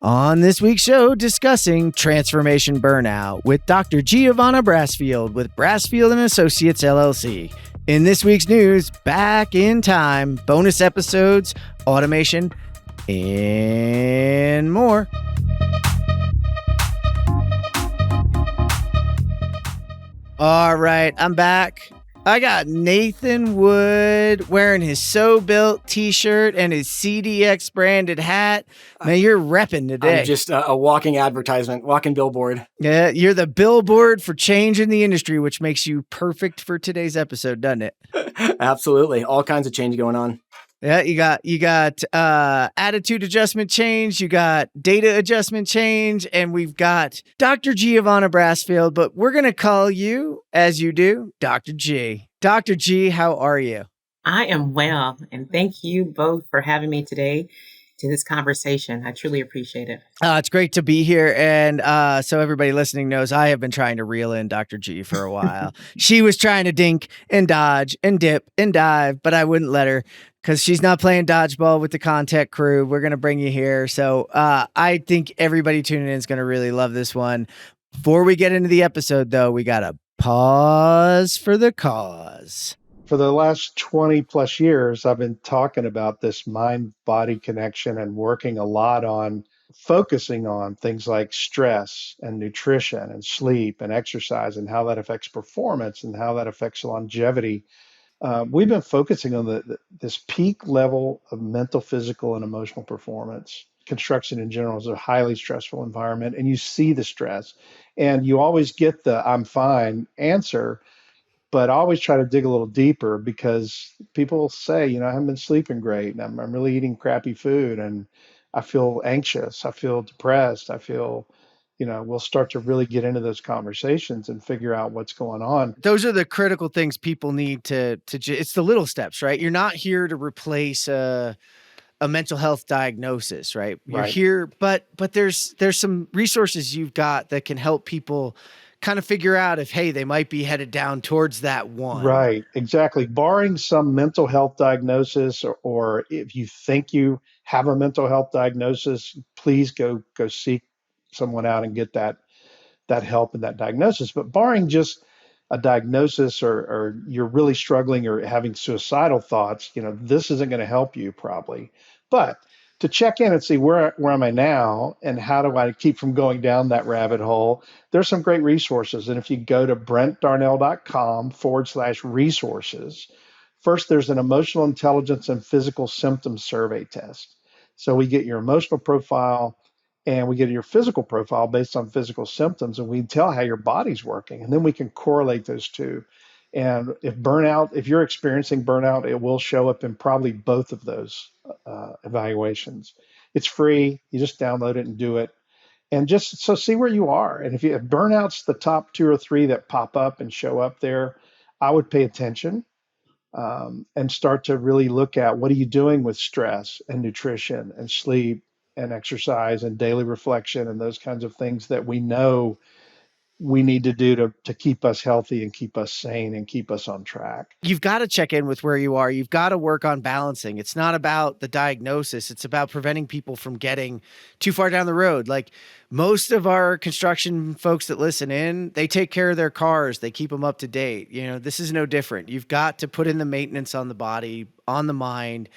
On this week's show, discussing transformation burnout with Dr. Giovanna Brasfield with Brasfield Associates, LLC. In this week's news, back in time, bonus episodes, automation, and more. All right, I'm back. I got Nathan Wood wearing his So Built t-shirt and his CDX branded hat. Man, you're repping today. I'm just a walking advertisement, walking billboard. Yeah, you're the billboard for change in the industry, which makes you perfect for today's episode, doesn't it? Absolutely. All kinds of change going on. Yeah, you got attitude adjustment change, you got data adjustment change, and we've got Dr. Giovanna Brasfield, but we're going to call you, as you do, Dr. G. Dr. G, how are you? I am well, and thank you both for having me today to this conversation. I truly appreciate it. It's great to be here. And so everybody listening knows I have been trying to reel in Dr. G for a while. She was trying to dink and dodge and dip and dive, but I wouldn't let her because she's not playing dodgeball with the ConTech crew. We're going to bring you here. So I think everybody tuning in is going to really love this one. Before we get into the episode, though, we got to pause for the cause. For the last 20 plus years, I've been talking about this mind-body connection and working a lot on focusing on things like stress and nutrition and sleep and exercise and how that affects performance and how that affects longevity. We've been focusing on this peak level of mental, physical, and emotional performance. Construction in general is a highly stressful environment, and you see the stress. And you always get the "I'm fine" answer, but I always try to dig a little deeper because people say, I haven't been sleeping great, and I'm really eating crappy food, and I feel anxious, I feel depressed, I feel, we'll start to really get into those conversations and figure out what's going on. Those are the critical things people need to it's the little steps, right? You're not here to replace a mental health diagnosis, right? You're here, but there's some resources you've got that can help people kind of figure out if, hey, they might be headed down towards that one. Right, exactly. Barring some mental health diagnosis, or if you think you have a mental health diagnosis, please go seek someone out and get that help and that diagnosis. But barring just a diagnosis or you're really struggling or having suicidal thoughts, this isn't going to help you probably. But to check in and see where am I now and how do I keep from going down that rabbit hole, there's some great resources. And if you go to brentdarnell.com/resources, first there's an emotional intelligence and physical symptoms survey test. So we get your emotional profile and we get your physical profile based on physical symptoms, and we tell how your body's working. And then we can correlate those two. And if you're experiencing burnout, it will show up in probably both of those evaluations. It's free. You just download it and do it. And just so see where you are. And if burnout's the top 2 or 3 that pop up and show up there, I would pay attention and start to really look at what are you doing with stress and nutrition and sleep and exercise and daily reflection and those kinds of things that we know we need to do to keep us healthy and keep us sane and keep us on track. You've got to check in with where you are. You've got to work on balancing. It's not about the diagnosis. It's about preventing people from getting too far down the road. Like most of our construction folks that listen in, they take care of their cars. They keep them up to date. This is no different. You've got to put in the maintenance on the body, on the mind,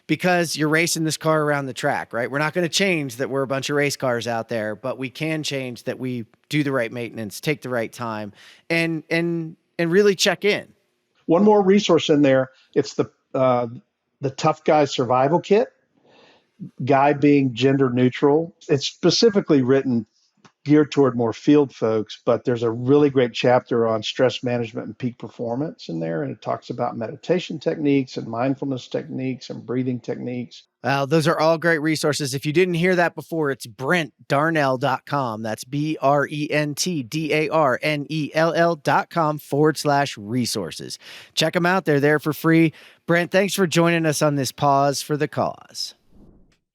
because you're racing this car around the track, right? We're not going to change that we're a bunch of race cars out there, but we can change that we do the right maintenance, take the right time, and really check in. One more resource in there. It's the Tough Guy Survival Kit. Guy being gender neutral. It's specifically written geared toward more field folks, but there's a really great chapter on stress management and peak performance in there. And it talks about meditation techniques and mindfulness techniques and breathing techniques. Well, those are all great resources. If you didn't hear that before, it's brentdarnell.com. That's BRENTDARNELL.com/resources. Check them out. They're there for free. Brent, thanks for joining us on this pause for the cause.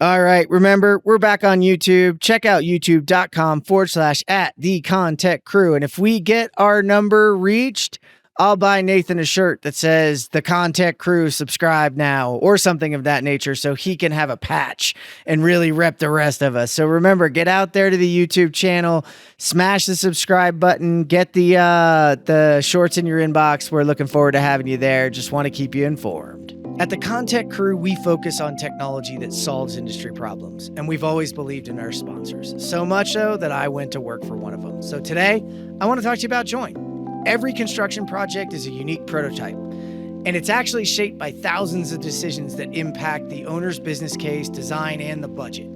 All right. Remember, we're back on YouTube. Check out youtube.com/@the ConTech crew. And if we get our number reached, I'll buy Nathan a shirt that says the ConTech crew subscribe now or something of that nature so he can have a patch and really rep the rest of us. So remember, get out there to the YouTube channel, smash the subscribe button, get the shorts in your inbox. We're looking forward to having you there. Just want to keep you informed. At the ConTech crew, we focus on technology that solves industry problems, and we've always believed in our sponsors. So much so that I went to work for one of them. So today, I want to talk to you about Join. Every construction project is a unique prototype, and it's actually shaped by thousands of decisions that impact the owner's business case, design, and the budget.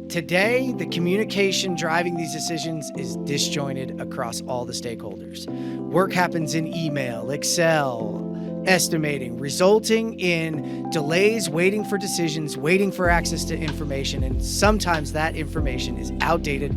Today, the communication driving these decisions is disjointed across all the stakeholders. Work happens in email, Excel, estimating, resulting in delays, waiting for decisions, waiting for access to information, and sometimes that information is outdated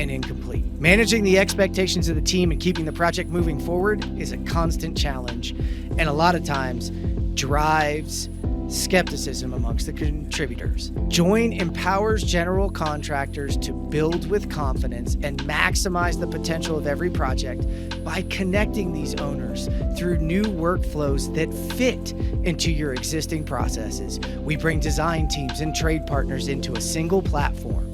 and incomplete. Managing the expectations of the team and keeping the project moving forward is a constant challenge, and a lot of times drives skepticism amongst the contributors. Join empowers general contractors to build with confidence and maximize the potential of every project by connecting these owners through new workflows that fit into your existing processes. We bring design teams and trade partners into a single platform.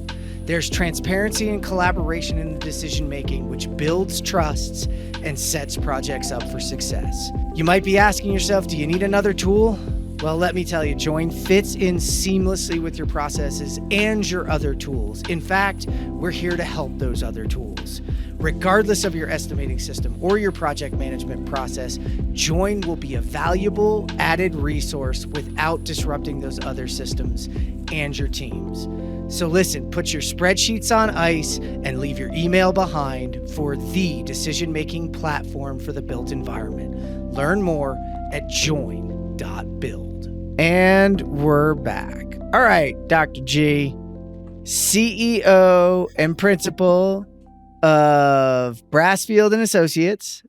There's transparency and collaboration in the decision-making, which builds trusts and sets projects up for success. You might be asking yourself, do you need another tool? Well, let me tell you, Join fits in seamlessly with your processes and your other tools. In fact, we're here to help those other tools. Regardless of your estimating system or your project management process, Join will be a valuable added resource without disrupting those other systems and your teams. So listen, put your spreadsheets on ice and leave your email behind for the decision-making platform for the built environment. Learn more at join.build. And we're back. All right, Dr. G, CEO and principal of Brasfield Associates,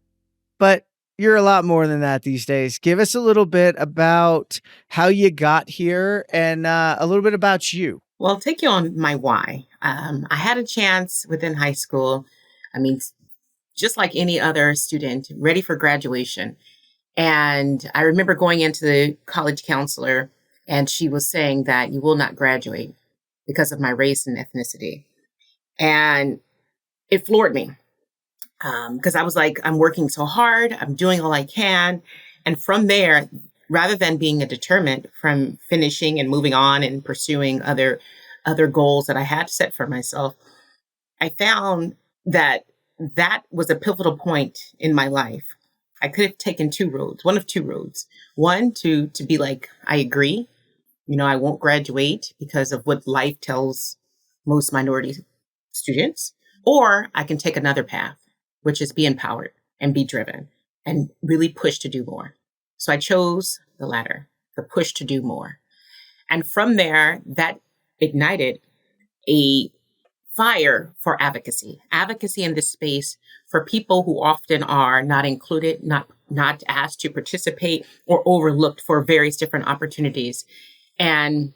but you're a lot more than that these days. Give us a little bit about how you got here and a little bit about you. Well, I'll take you on my why. I had a chance within high school. I mean, just like any other student, ready for graduation. And I remember going into the college counselor, and she was saying that you will not graduate because of my race and ethnicity. And it floored me because I was like, I'm working so hard. I'm doing all I can. And from there, rather than being a deterrent from finishing and moving on and pursuing other goals that I had set for myself, I found that that was a pivotal point in my life. I could have taken one of two roads. One, to be like, I agree, I won't graduate because of what life tells most minority students. Or I can take another path, which is be empowered and be driven and really push to do more. So I chose the latter, the push to do more. And from there, that ignited a fire for advocacy in this space for people who often are not included, not asked to participate or overlooked for various different opportunities. And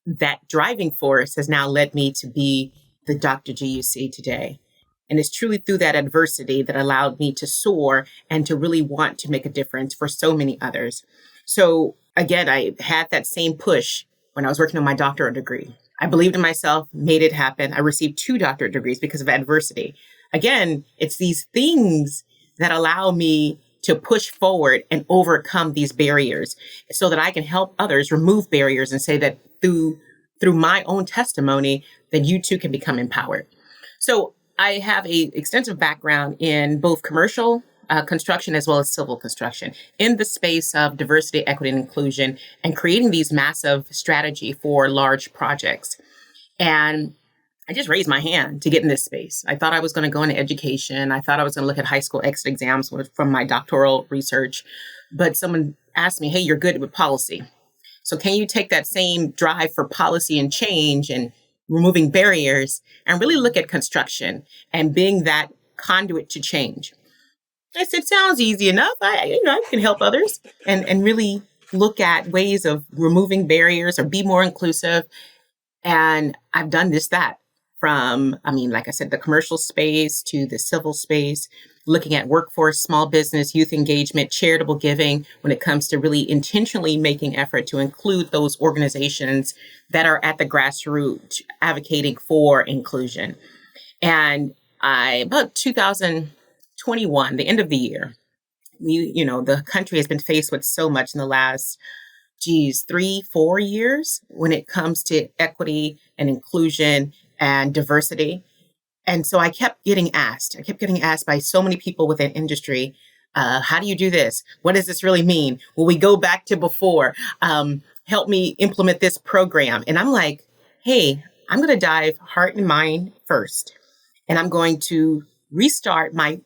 that driving force has now led me to be the Dr. G you see today. And it's truly through that adversity that allowed me to soar and to really want to make a difference for so many others. So again, I had that same push when I was working on my doctorate degree. I believed in myself, made it happen. I received 2 doctorate degrees because of adversity. Again, it's these things that allow me to push forward and overcome these barriers so that I can help others remove barriers and say that through my own testimony, that you too can become empowered. So I have an extensive background in both commercial construction as well as civil construction in the space of diversity, equity, and inclusion, and creating these massive strategy for large projects. And I just raised my hand to get in this space. I thought I was going to go into education. I thought I was going to look at high school exit exams from my doctoral research. But someone asked me, hey, you're good with policy. So can you take that same drive for policy and change and removing barriers and really look at construction and being that conduit to change? I said, sounds easy enough. I can help others and really look at ways of removing barriers or be more inclusive. And I've done that from, like I said, the commercial space to the civil space. looking at workforce, small business, youth engagement, charitable giving, when it comes to really intentionally making effort to include those organizations that are at the grassroots advocating for inclusion. And about 2021, the end of the year, the country has been faced with so much in the last 3-4 years when it comes to equity and inclusion and diversity. And so I kept getting asked by so many people within industry, how do you do this? What does this really mean? Will we go back to before? Help me implement this program. And I'm like, hey, I'm going to dive heart and mind first. And I'm going to restart my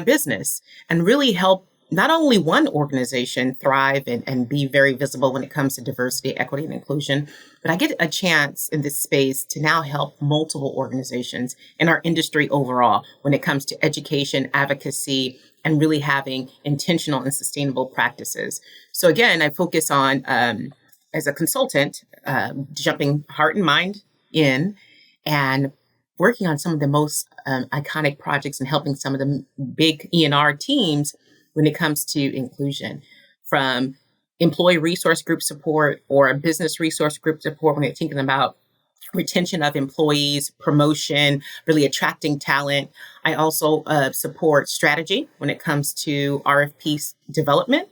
business and really help not only one organization thrive and be very visible when it comes to diversity, equity, and inclusion, but I get a chance in this space to now help multiple organizations in our industry overall when it comes to education, advocacy, and really having intentional and sustainable practices. So again, I focus on, as a consultant, jumping heart and mind in and working on some of the most iconic projects and helping some of the big E&R teams when it comes to inclusion, from employee resource group support or a business resource group support when they're thinking about retention of employees, promotion, really attracting talent. I also support strategy when it comes to RFP development,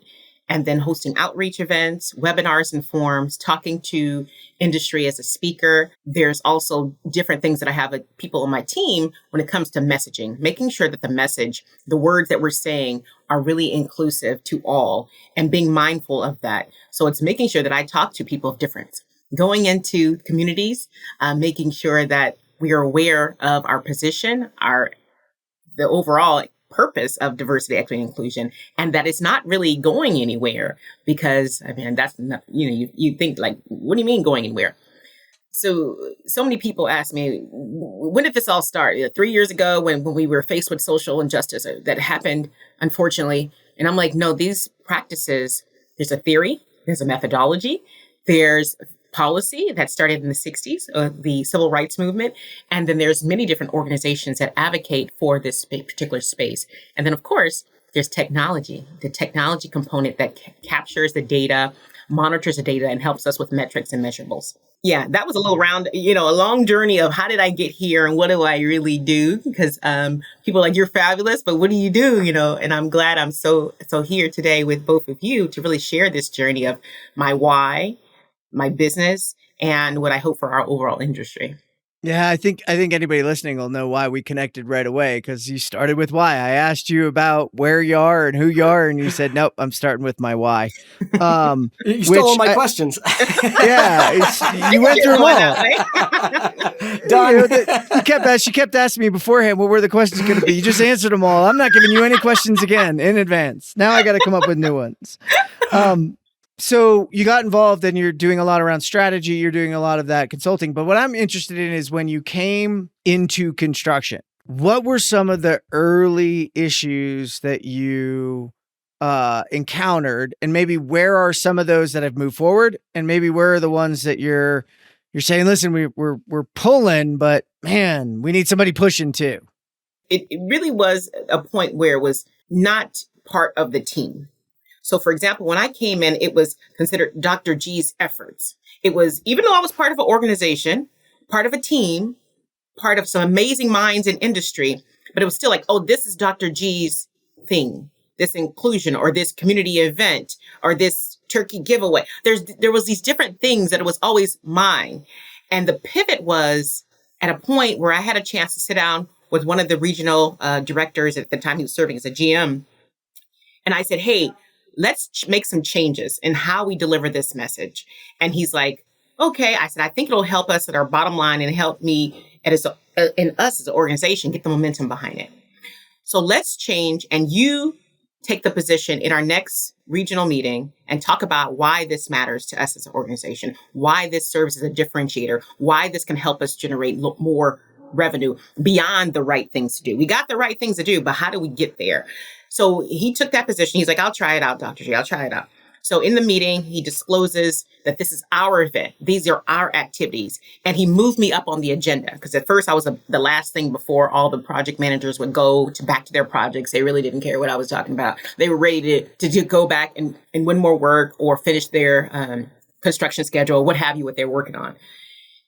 and then hosting outreach events, webinars and forums, talking to industry as a speaker. There's also different things that I have people on my team when it comes to messaging, making sure that the message, the words that we're saying are really inclusive to all and being mindful of that. So it's making sure that I talk to people of difference, going into communities, making sure that we are aware of our position, the overall purpose of diversity, equity, and inclusion, and that it's not really going anywhere because, that's not, you think like, what do you mean going anywhere? So many people ask me, when did this all start? 3 years ago when we were faced with social injustice that happened, unfortunately. And I'm like, no, these practices, there's a theory, there's a methodology, there's policy that started in the 60s, the civil rights movement. And then there's many different organizations that advocate for this particular space. And then, of course, there's technology, the technology component that captures the data, monitors the data, and helps us with metrics and measurables. Yeah, that was a little round, a long journey of how did I get here and what do I really do? Because people are like, you're fabulous, but what do you do? And I'm glad I'm so here today with both of you to really share this journey of my why, my business, and what I hope for our overall industry. Yeah, I think anybody listening will know why we connected right away, because you started with why. I asked you about where you are and who you are, and you said, nope, I'm starting with my why. You stole all my questions. Yeah, you went through them all. Done. She kept asking me beforehand, what were the questions going to be? You just answered them all. I'm not giving you any questions again in advance. Now I got to come up with new ones. So you got involved and you're doing a lot around strategy. You're doing a lot of that consulting. But what I'm interested in is when you came into construction, what were some of the early issues that you encountered? And maybe where are some of those that have moved forward? And maybe where are the ones that you're saying, listen, we're pulling, but man, we need somebody pushing too. It really was a point where it was not part of the team. So, for example, when I came in, it was considered Dr. G's efforts. It was, even though I was part of an organization, part of a team, part of some amazing minds in industry, but it was still like, oh, this is Dr. G's thing, this inclusion or this community event or this turkey giveaway. There was these different things that it was always mine. And the pivot was at a point where I had a chance to sit down with one of the regional directors at the time. He was serving as a GM. And I said, hey, let's make some changes in how we deliver this message. And he's like, okay. I said, I think it'll help us at our bottom line and help me in us as an organization get the momentum behind it. So let's change, and you take the position in our next regional meeting and talk about why this matters to us as an organization, why this serves as a differentiator, why this can help us generate more revenue beyond the right things to do. We got the right things to do, but how do we get there? So he took that position. He's like, I'll try it out, Dr. G. I'll try it out. So in the meeting, he discloses that this is our event. These are our activities. And he moved me up on the agenda because at first I was the last thing before all the project managers would go back to their projects. They really didn't care what I was talking about. They were ready to go back and win more work or finish their construction schedule, what have you, what they're working on.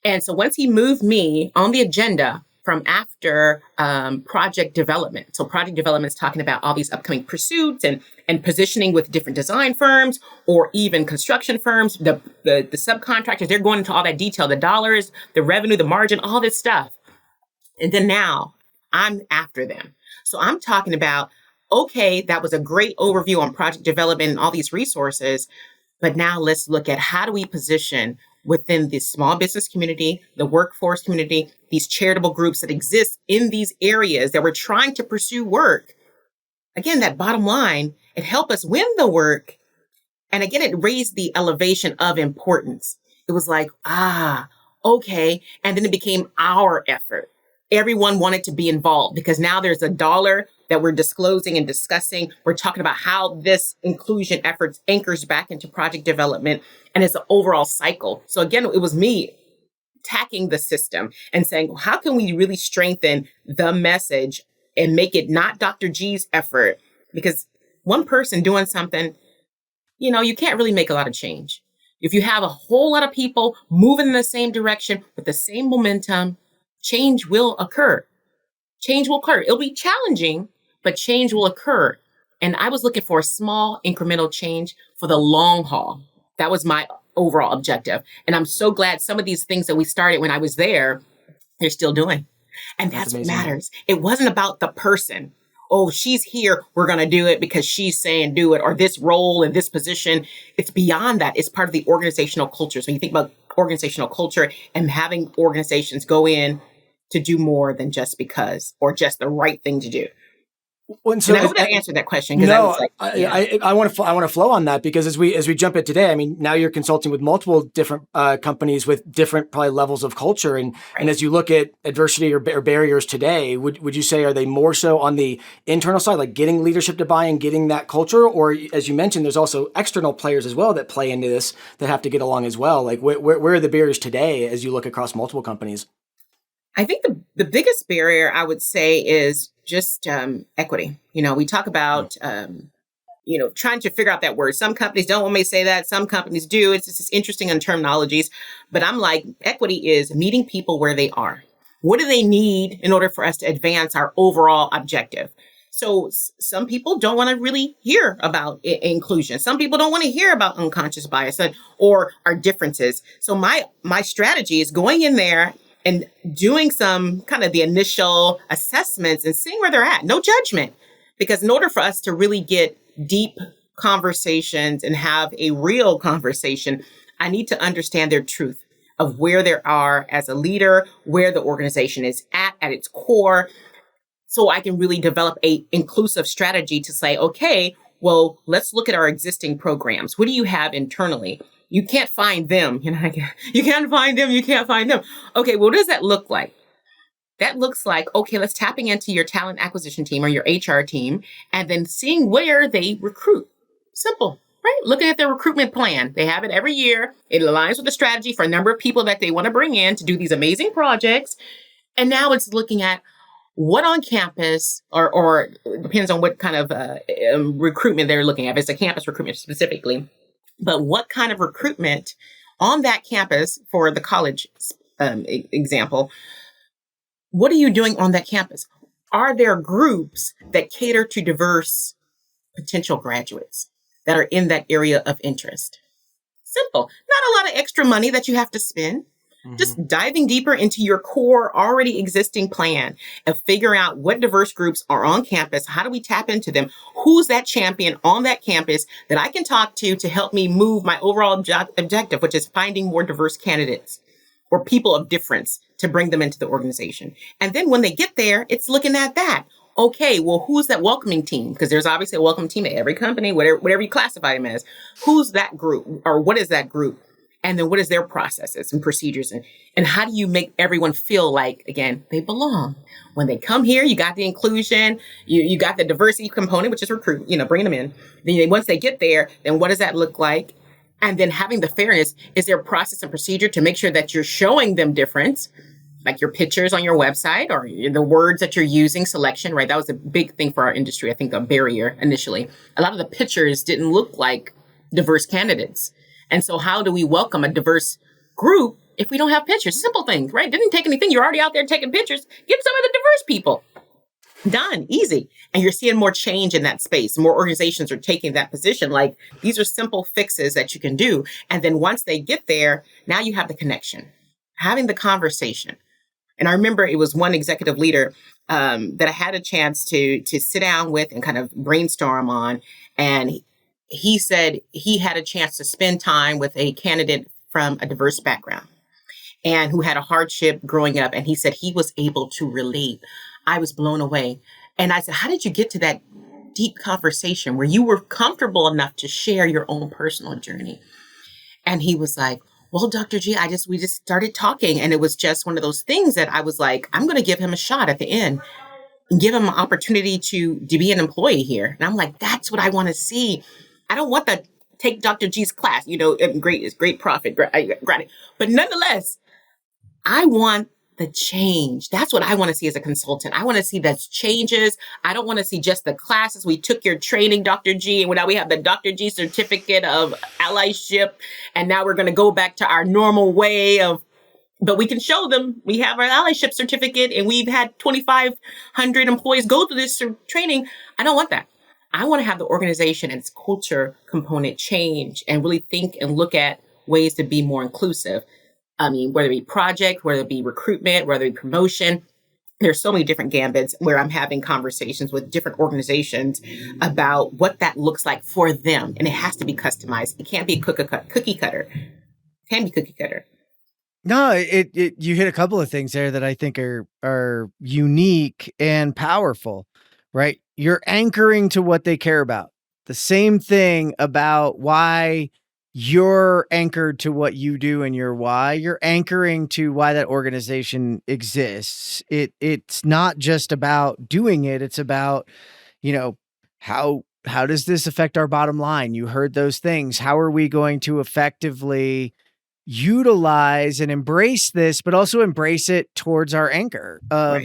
And so once he moved me on the agenda from after project development. So project development is talking about all these upcoming pursuits and positioning with different design firms or even construction firms, the subcontractors, they're going into all that detail, the dollars, the revenue, the margin, all this stuff. And then now I'm after them. So I'm talking about, okay, that was a great overview on project development and all these resources, but now let's look at how do we position within the small business community, the workforce community, these charitable groups that exist in these areas that we're trying to pursue work. Again, that bottom line, it helped us win the work. And again, it raised the elevation of importance. It was like, okay. And then it became our effort. Everyone wanted to be involved because now there's a dollar that we're disclosing and discussing. We're talking about how this inclusion effort anchors back into project development and it's an overall cycle. So again, it was me attacking the system and saying, well, how can we really strengthen the message and make it not Dr. G's effort? Because one person doing something, you can't really make a lot of change. If you have a whole lot of people moving in the same direction with the same momentum, change will occur. Change will occur. It'll be challenging, but change will occur. And I was looking for a small incremental change for the long haul. That was my overall objective. And I'm so glad some of these things that we started when I was there, they're still doing. And that's what matters. It wasn't about the person. Oh, she's here. We're going to do it because she's saying do it, or this role in this position. It's beyond that. It's part of the organizational culture. So you think about organizational culture and having organizations go in to do more than just because or just the right thing to do. And I hope that answered that question. No, I want to flow on that because as we jump in today, I mean, now you're consulting with multiple different companies with different probably levels of culture, and as you look at adversity or barriers today, would you say are they more so on the internal side, like getting leadership to buy and getting that culture, or as you mentioned, there's also external players as well that play into this that have to get along as well. Like where are the barriers today as you look across multiple companies? I think the biggest barrier I would say is just equity. We talk about, trying to figure out that word. Some companies don't want me to say that. Some companies do. It's just interesting on terminologies. But I'm like, equity is meeting people where they are. What do they need in order for us to advance our overall objective? So some people don't want to really hear about inclusion. Some people don't want to hear about unconscious bias or our differences. So my strategy is going in there and doing some kind of the initial assessments and seeing where they're at. No judgment. Because in order for us to really get deep conversations and have a real conversation, I need to understand their truth of where they are as a leader, where the organization is at its core, so I can really develop a inclusive strategy to say, okay, well, let's look at our existing programs. What do you have internally? You can't find them. You can't find them. You can't find them. Okay, well, what does that look like? That looks like, okay, let's tapping into your talent acquisition team or your HR team and then seeing where they recruit. Simple, right? Looking at their recruitment plan. They have it every year. It aligns with the strategy for a number of people that they want to bring in to do these amazing projects. And now it's looking at what on campus or depends on what kind of recruitment they're looking at. If it's a campus recruitment specifically. But what kind of recruitment on that campus for the college example, what are you doing on that campus? Are there groups that cater to diverse potential graduates that are in that area of interest? Simple. Not a lot of extra money that you have to spend. Just diving deeper into your core already existing plan and figuring out what diverse groups are on campus. How do we tap into them? Who's that champion on that campus that I can talk to help me move my overall objective, which is finding more diverse candidates or people of difference to bring them into the organization. And then when they get there, it's looking at that. Okay, well, who's that welcoming team? Because there's obviously a welcoming team at every company, whatever you classify them as. Who's that group or what is that group? And then what is their processes and procedures? And how do you make everyone feel like, again, they belong? When they come here, you got the inclusion, you got the diversity component, which is recruit, bringing them in. Then once they get there, then what does that look like? And then having the fairness, is there a process and procedure to make sure that you're showing them difference, like your pictures on your website or the words that you're using, selection, right? That was a big thing for our industry. I think a barrier initially. A lot of the pictures didn't look like diverse candidates. And so how do we welcome a diverse group if we don't have pictures? Simple things, right? Didn't take anything. You're already out there taking pictures. Get some of the diverse people. Done. Easy. And you're seeing more change in that space. More organizations are taking that position. Like, these are simple fixes that you can do. And then once they get there, now you have the connection, having the conversation. And I remember it was one executive leader that I had a chance to sit down with and kind of brainstorm on. And he said he had a chance to spend time with a candidate from a diverse background and who had a hardship growing up. And he said he was able to relate. I was blown away. And I said, how did you get to that deep conversation where you were comfortable enough to share your own personal journey? And he was like, well, Dr. G, we just started talking. And it was just one of those things that I was like, I'm going to give him a shot at the end and give him an opportunity to be an employee here. And I'm like, that's what I want to see. I don't want to take Dr. G's class, great profit, granted. But nonetheless, I want the change. That's what I want to see as a consultant. I want to see those changes. I don't want to see just the classes. We took your training, Dr. G, and now we have the Dr. G certificate of allyship. And now we're going to go back to our normal way but we can show them we have our allyship certificate and we've had 2,500 employees go through this training. I don't want that. I want to have the organization and its culture component change and really think and look at ways to be more inclusive. I mean, whether it be project, whether it be recruitment, whether it be promotion, there's so many different gambits where I'm having conversations with different organizations about what that looks like for them. And it has to be customized. It can't be cookie cutter. It can be cookie cutter. No, you hit a couple of things there that I think are unique and powerful, right? You're anchoring to what they care about. The same thing about why you're anchored to what you do and your why. You're anchoring to why that organization exists. It's not just about doing it. It's about, how does this affect our bottom line? You heard those things. How are we going to effectively utilize and embrace this, but also embrace it towards our anchor of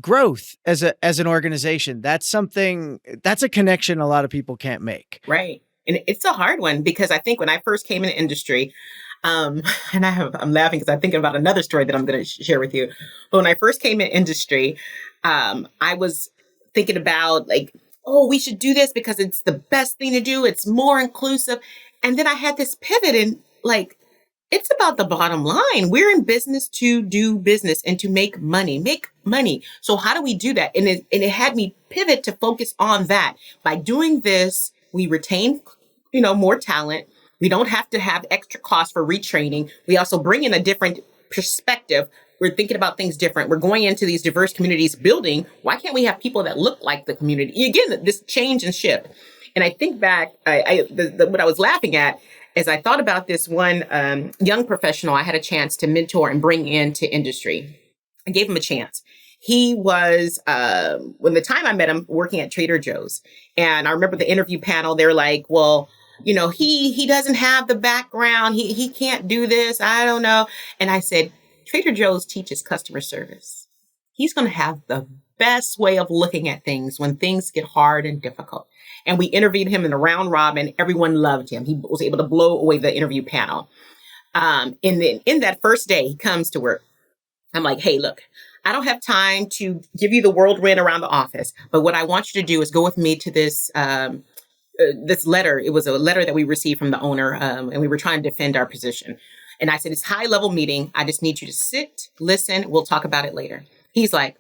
growth as an organization? That's a connection a lot of people can't make. Right. And it's a hard one because I think when I first came into industry, and I'm laughing because I'm thinking about another story that I'm going to share with you. But when I first came in industry, I was thinking about we should do this because it's the best thing to do. It's more inclusive. And then I had this pivot and it's about the bottom line. We're in business to do business and to make money. So how do we do that? And it had me pivot to focus on that. By doing this, we retain, more talent. We don't have to have extra costs for retraining. We also bring in a different perspective. We're thinking about things different. We're going into these diverse communities building. Why can't we have people that look like the community? Again, this change and shift. And I think back, what I was laughing at is I thought about this one young professional I had a chance to mentor and bring into industry. I gave him a chance. He was, when the time I met him, working at Trader Joe's. And I remember the interview panel, they're like, well, he doesn't have the background. He can't do this. I don't know. And I said, Trader Joe's teaches customer service. He's going to have the best way of looking at things when things get hard and difficult. And we interviewed him in a round robin. Everyone loved him. He was able to blow away the interview panel. And then in that first day, he comes to work. I'm like, hey, look, I don't have time to give you the whirlwind around the office. But what I want you to do is go with me to this letter. It was a letter that we received from the owner, and we were trying to defend our position. And I said, it's high level meeting. I just need you to sit, listen. We'll talk about it later. He's like,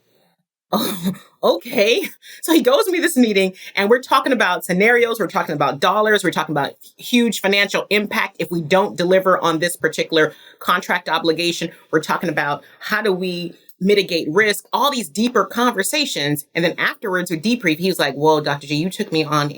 oh, okay. So he goes with me to this meeting and we're talking about scenarios. We're talking about dollars. We're talking about huge financial impact if we don't deliver on this particular contract obligation. We're talking about how do we mitigate risk, all these deeper conversations. And then afterwards with debrief, he was like, whoa, Dr. G, you took me on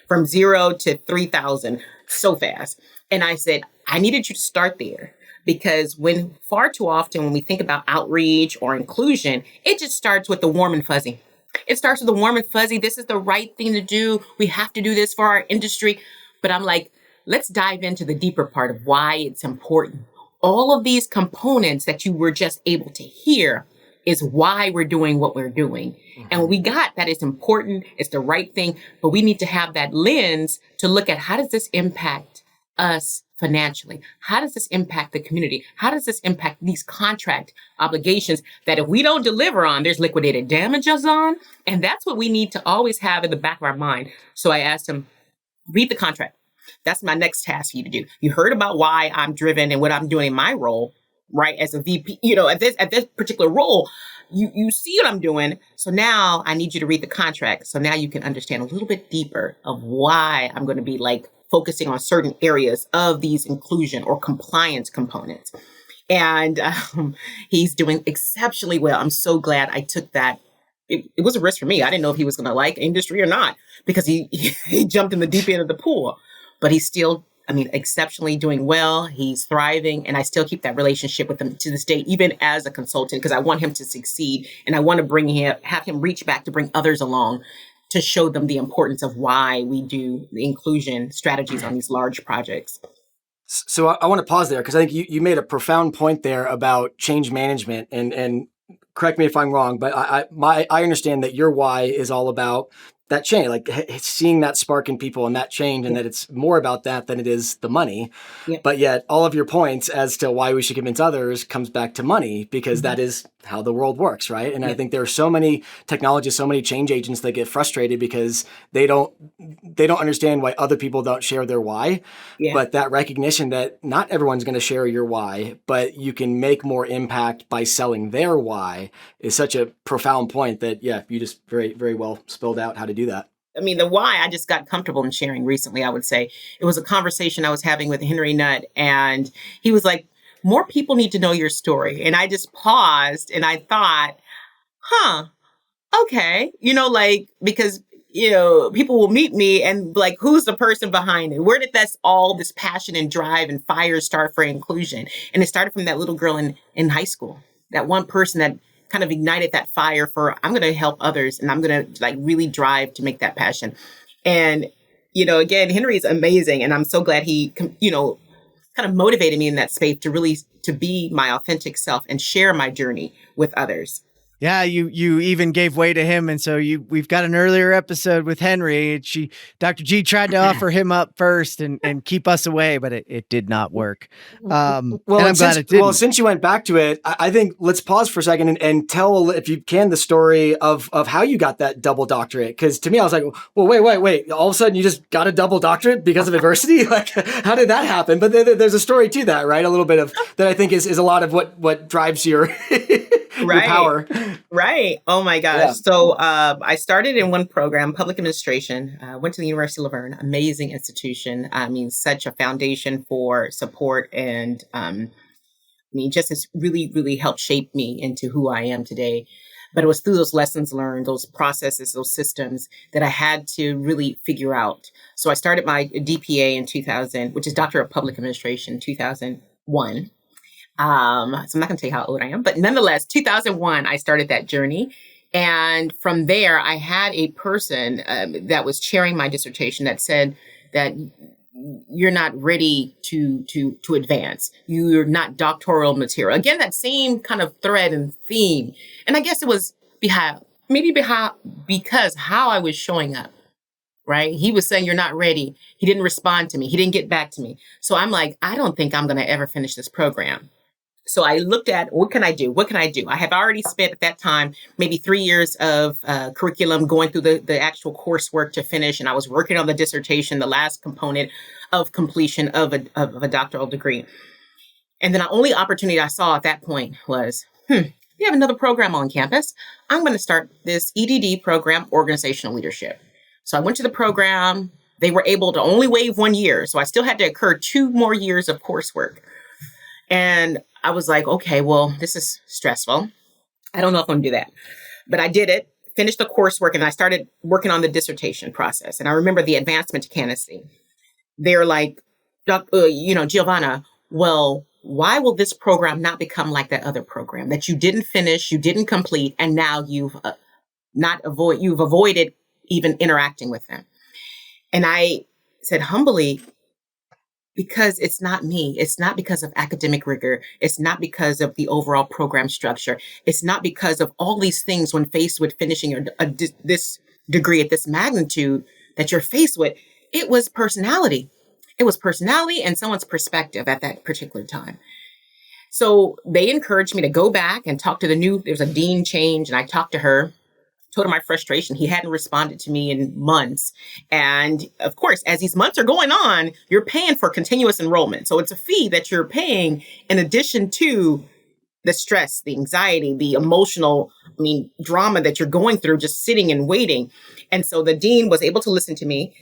from 0 to 3,000 so fast. And I said, I needed you to start there. Because when far too often when we think about outreach or inclusion, it just starts with the warm and fuzzy. It starts with the warm and fuzzy. This is the right thing to do. We have to do this for our industry. But I'm like, let's dive into the deeper part of why it's important. All of these components that you were just able to hear is why we're doing what we're doing. And we got that it's important, it's the right thing, but we need to have that lens to look at how does this impact us financially? How does this impact the community? How does this impact these contract obligations that if we don't deliver on, there's liquidated damages on? And that's what we need to always have in the back of our mind. So I asked him, read the contract. That's my next task for you to do. You heard about why I'm driven and what I'm doing in my role, right? As a VP, at this particular role, you see what I'm doing. So now I need you to read the contract. So now you can understand a little bit deeper of why I'm going to be focusing on certain areas of these inclusion or compliance components. And he's doing exceptionally well. I'm so glad I took that. It was a risk for me. I didn't know if he was going to like industry or not because he jumped in the deep end of the pool. But he's still, exceptionally doing well. He's thriving. And I still keep that relationship with him to this day, even as a consultant, because I want him to succeed. And I want to have him reach back to bring others along to show them the importance of why we do the inclusion strategies on these large projects. So I want to pause there because I think you made a profound point there about change management and correct me if I'm wrong, but I understand that your why is all about that change, seeing that spark in people and that change, and that it's more about that than it is the money. Yeah. But yet all of your points as to why we should convince others comes back to money because that is how the world works, right? And I think there are so many technologists, so many change agents that get frustrated because they don't understand why other people don't share their why. Yeah. But that recognition that not everyone's going to share your why, but you can make more impact by selling their why is such a profound point that, you just very, very well spelled out how to do that. The why I just got comfortable in sharing recently, I would say. It was a conversation I was having with Henry Nutt, and he was like, more people need to know your story. And I just paused and I thought, okay, because, people will meet me and who's the person behind it? Where did this passion and drive and fire start for inclusion? And it started from that little girl in high school, that one person that kind of ignited that fire for, I'm going to help others and I'm going to really drive to make that passion. And, again, Henry is amazing. And I'm so glad he, kind of motivated me in that space to be my authentic self and share my journey with others. Yeah, you even gave way to him, and so we've got an earlier episode with Henry. Dr. G tried to offer him up first and keep us away, but it did not work. And I'm glad it didn't. Well, since you went back to it, I think let's pause for a second and tell, if you can, the story of how you got that double doctorate. Because to me, I was like, well, wait, all of a sudden you just got a double doctorate because of adversity? How did that happen? But there's a story to that, right? A little bit of that I think is a lot of what drives your your power. Right. Oh my gosh. Yeah. So I started in one program, public administration, went to the University of Laverne, amazing institution. Such a foundation for support and just has really, really helped shape me into who I am today. But it was through those lessons learned, those processes, those systems that I had to really figure out. So I started my DPA in 2000, which is Doctorate of Public Administration, 2001. So I'm not going to tell you how old I am, but nonetheless, 2001, I started that journey. And from there, I had a person that was chairing my dissertation that said that you're not ready to advance. You're not doctoral material. Again, that same kind of thread and theme. And I guess it was because how I was showing up. Right? He was saying, you're not ready. He didn't respond to me. He didn't get back to me. So I'm like, I don't think I'm going to ever finish this program. So I looked at, what can I do? What can I do? I have already spent at that time, maybe 3 years of curriculum going through the actual coursework to finish. And I was working on the dissertation, the last component of completion of a doctoral degree. And then the only opportunity I saw at that point was, we have another program on campus. I'm going to start this EDD program, organizational leadership. So I went to the program. They were able to only waive 1 year. So I still had to incur 2 more years of coursework. And I was like, okay, well, this is stressful. I don't know if I'm going to do that. But I did it, finished the coursework, and I started working on the dissertation process. And I remember the advancement to candidacy. They're like, Giovanna, well, why will this program not become like that other program that you didn't finish, you didn't complete, and now you've avoided even interacting with them? And I said humbly, because it's not me. It's not because of academic rigor. It's not because of the overall program structure. It's not because of all these things when faced with finishing this degree at this magnitude that you're faced with. It was personality. It was personality and someone's perspective at that particular time. So they encouraged me to go back and talk to there's a dean change, and I talked to her, told her my frustration. He hadn't responded to me in months. And of course, as these months are going on, you're paying for continuous enrollment. So it's a fee that you're paying in addition to the stress, the anxiety, the emotional, drama that you're going through just sitting and waiting. And so the dean was able to listen to me.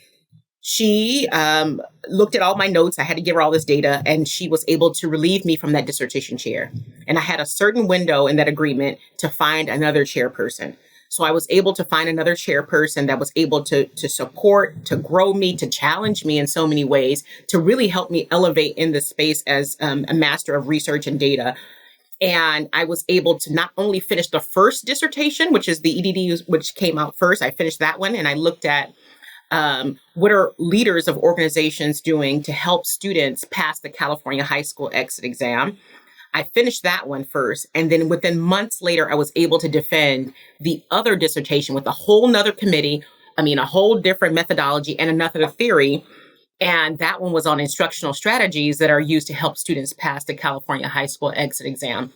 She looked at all my notes. I had to give her all this data, and she was able to relieve me from that dissertation chair. And I had a certain window in that agreement to find another chairperson. So I was able to find another chairperson that was able to support, to grow me, to challenge me in so many ways, to really help me elevate in this space as a master of research and data. And I was able to not only finish the first dissertation, which is the EDD, which came out first. I finished that one, and I looked at what are leaders of organizations doing to help students pass the California high school exit exam. I finished that one first. And then within months later, I was able to defend the other dissertation with a whole nother committee. A whole different methodology and another theory. And that one was on instructional strategies that are used to help students pass the California high school exit exam.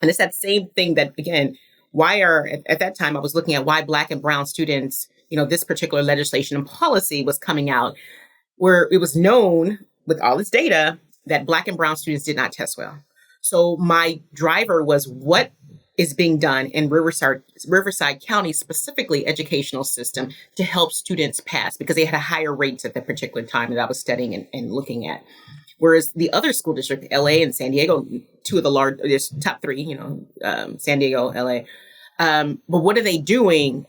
And it's that same thing that, again, at that time, I was looking at why Black and Brown students, this particular legislation and policy was coming out, where it was known with all this data that Black and Brown students did not test well. So my driver was what is being done in Riverside County, specifically educational system, to help students pass, because they had higher rates at that particular time that I was studying and looking at. Whereas the other school district, LA and San Diego, two of the top three, San Diego, LA. But what are they doing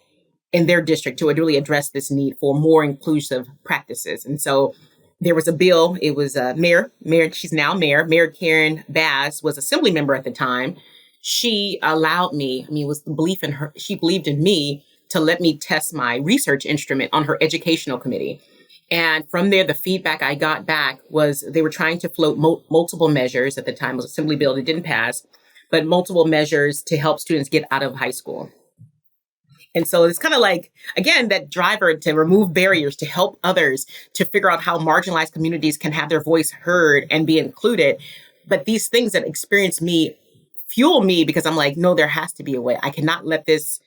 in their district to really address this need for more inclusive practices? And so there was a bill. It was Mayor, she's now Mayor Karen Bass was assembly member at the time. She allowed me, it was the belief in her, she believed in me to let me test my research instrument on her educational committee. And from there, the feedback I got back was they were trying to float multiple measures. At the time, it was an assembly bill that didn't pass, but multiple measures to help students get out of high school. And so it's kind of like, again, that driver to remove barriers, to help others, to figure out how marginalized communities can have their voice heard and be included. But these things that experience me fuel me, because I'm like, no, there has to be a way. I cannot let this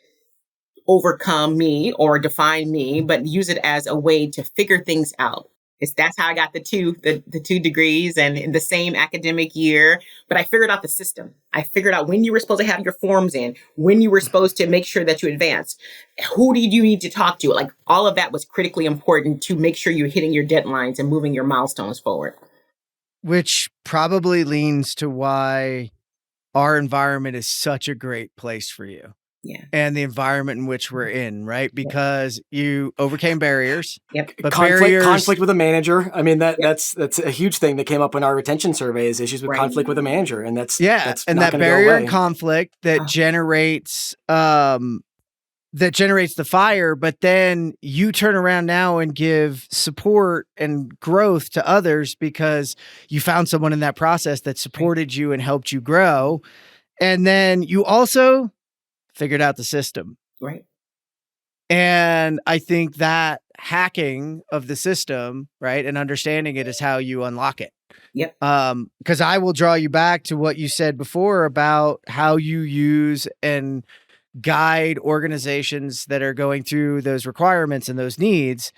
overcome me or define me, but use it as a way to figure things out. That's how I got the two degrees and in the same academic year. But I figured out the system. I figured out when you were supposed to have your forms in, when you were supposed to make sure that you advanced, who did you need to talk to? Like, all of that was critically important to make sure you're hitting your deadlines and moving your milestones forward. Which probably leans to why our environment is such a great place for you. Yeah. And the environment in which we're in, right? Because you overcame barriers. Yep. But conflict with a manager. That's a huge thing that came up in our retention surveys, issues with conflict with a manager. And that's and not that barrier and conflict that that generates the fire, but then you turn around now and give support and growth to others because you found someone in that process that supported you and helped you grow. And then you also figured out the system. Right. And I think that hacking of the system, right, and understanding it is how you unlock it. Yep. Because I will draw you back to what you said before about how you use and guide organizations that are going through those requirements and those needs.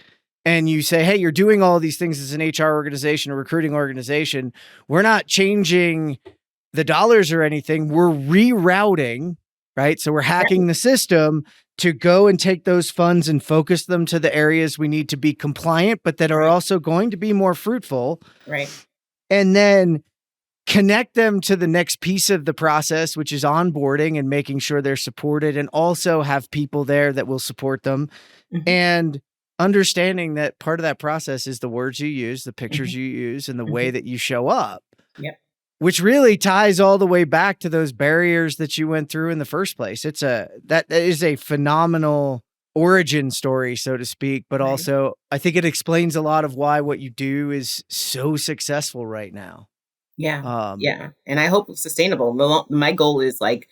And you say, hey, you're doing all these things as an HR organization, a recruiting organization. We're not changing the dollars or anything. We're rerouting. Right. So we're hacking the system to go and take those funds and focus them to the areas we need to be compliant, but that are also going to be more fruitful. Right. And then connect them to the next piece of the process, which is onboarding and making sure they're supported, and also have people there that will support them. Mm-hmm. And understanding that part of that process is the words you use, the pictures Mhm. you use, and the way Mhm. that you show up, Yep. which really ties all the way back to those barriers that you went through in the first place. That is a phenomenal origin story, so to speak, but Right. also I think it explains a lot of why what you do is so successful right now. Yeah. Yeah. And I hope it's sustainable. My goal is like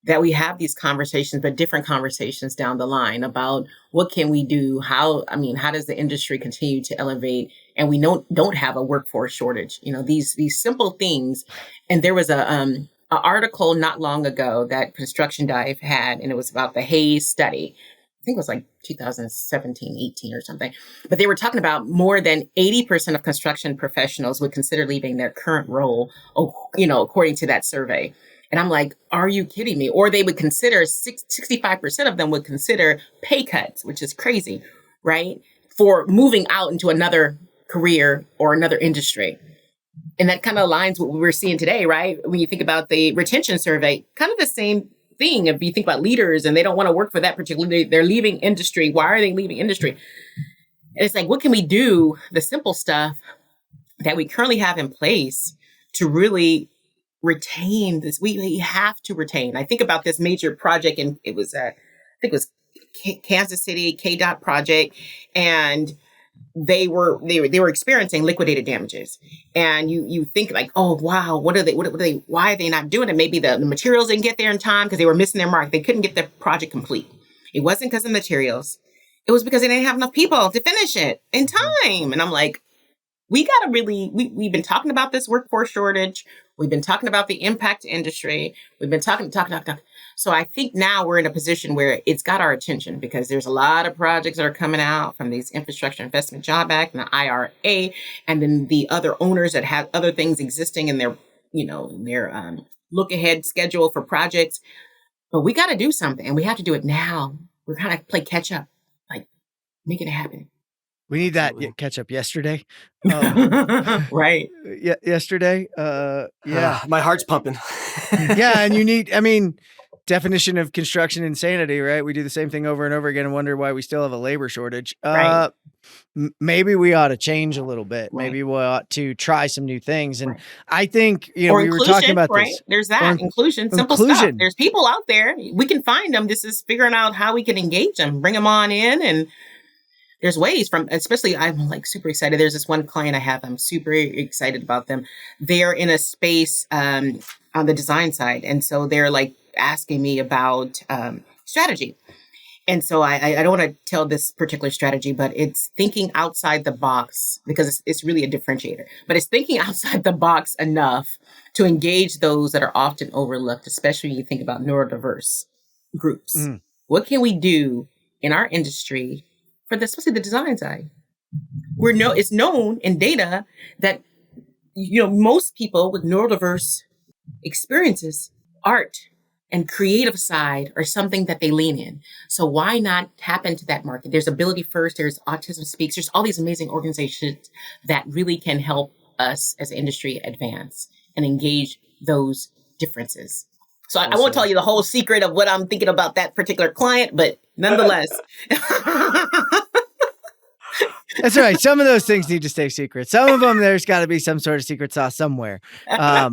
that we have these conversations, but different conversations down the line about what can we do? How does the industry continue to elevate? And we don't have a workforce shortage, these simple things. And there was a article not long ago that Construction Dive had, and it was about the Hayes study. I think it was like 2017, 18 or something. But they were talking about more than 80% of construction professionals would consider leaving their current role, according to that survey. And I'm like, are you kidding me? Or they would consider 65% of them would consider pay cuts, which is crazy, right? For moving out into another career or another industry. And that kind of aligns with what we're seeing today, right? When you think about the retention survey, kind of the same thing. If you think about leaders and they don't want to work for that particular, they're leaving industry. Why are they leaving industry? And it's like, what can we do? The simple stuff that we currently have in place to really retain this. We have to retain. I think about this major project, and it was I think it was Kansas City KDOT project, and they were experiencing liquidated damages. And you think like, oh wow, what are they? Why are they not doing it? Maybe the materials didn't get there in time because they were missing their mark. They couldn't get the project complete. It wasn't because of materials. It was because they didn't have enough people to finish it in time. And I'm like, we got to really, we've been talking about this workforce shortage. We've been talking about the impact industry. We've been talking. So I think now we're in a position where it's got our attention because there's a lot of projects that are coming out from these Infrastructure Investment Job Act and the IRA, and then the other owners that have other things existing in their, look ahead schedule for projects. But we got to do something, and we have to do it now. We're kind of play catch up, like make it happen. We need that catch up yesterday. Right. Yesterday. Yeah. My heart's pumping. Yeah. And definition of construction insanity, right? We do the same thing over and over again and wonder why we still have a labor shortage. Right. Maybe we ought to change a little bit. Right. Maybe we ought to try some new things. And right. I think, we were talking about this. There's that inclusion, simple stuff. There's people out there. We can find them. This is figuring out how we can engage them, bring them on in. And there's ways especially I'm like super excited. There's this one client I have. I'm super excited about them. They're in a space on the design side. And so they're like asking me about strategy. And so I don't want to tell this particular strategy, but it's thinking outside the box because it's really a differentiator. But it's thinking outside the box enough to engage those that are often overlooked, especially when you think about neurodiverse groups. Mm. What can we do in our industry for especially the design side? It's known in data that most people with neurodiverse experiences, art and creative side are something that they lean in. So why not tap into that market? There's Ability First, there's Autism Speaks, there's all these amazing organizations that really can help us as an industry advance and engage those differences. So I won't tell you the whole secret of what I'm thinking about that particular client, but nonetheless. That's right. Some of those things need to stay secret. Some of them, there's got to be some sort of secret sauce somewhere. But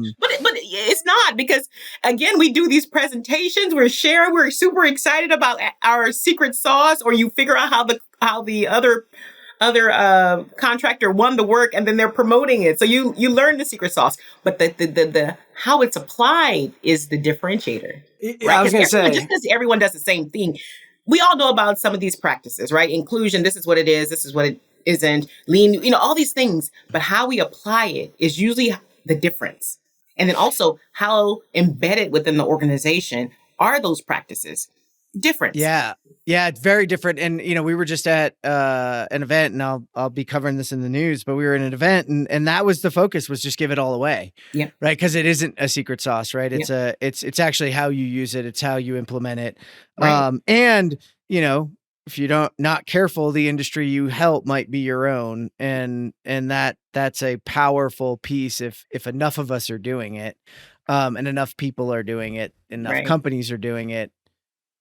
it's not, because again, we do these presentations, we're sharing, we're super excited about our secret sauce, or you figure out how the other contractor won the work and then they're promoting it. So you learn the secret sauce, but the how it's applied is the differentiator. Right? I was going to say, just because everyone does the same thing, we all know about some of these practices, right? Inclusion, this is what it is, this is what it isn't. Lean, all these things, but how we apply it is usually the difference. And then also how embedded within the organization are those practices. Different. Yeah. Yeah. It's very different. And, we were just at an event, and I'll be covering this in the news, but we were in an event and that was the focus, was just give it all away. Yeah. Right. Cause it isn't a secret sauce, right? It's it's actually how you use it. It's how you implement it. Right. And if you not careful, the industry you help might be your own. And that's a powerful piece if enough of us are doing it, and enough people are doing it, enough companies are doing it,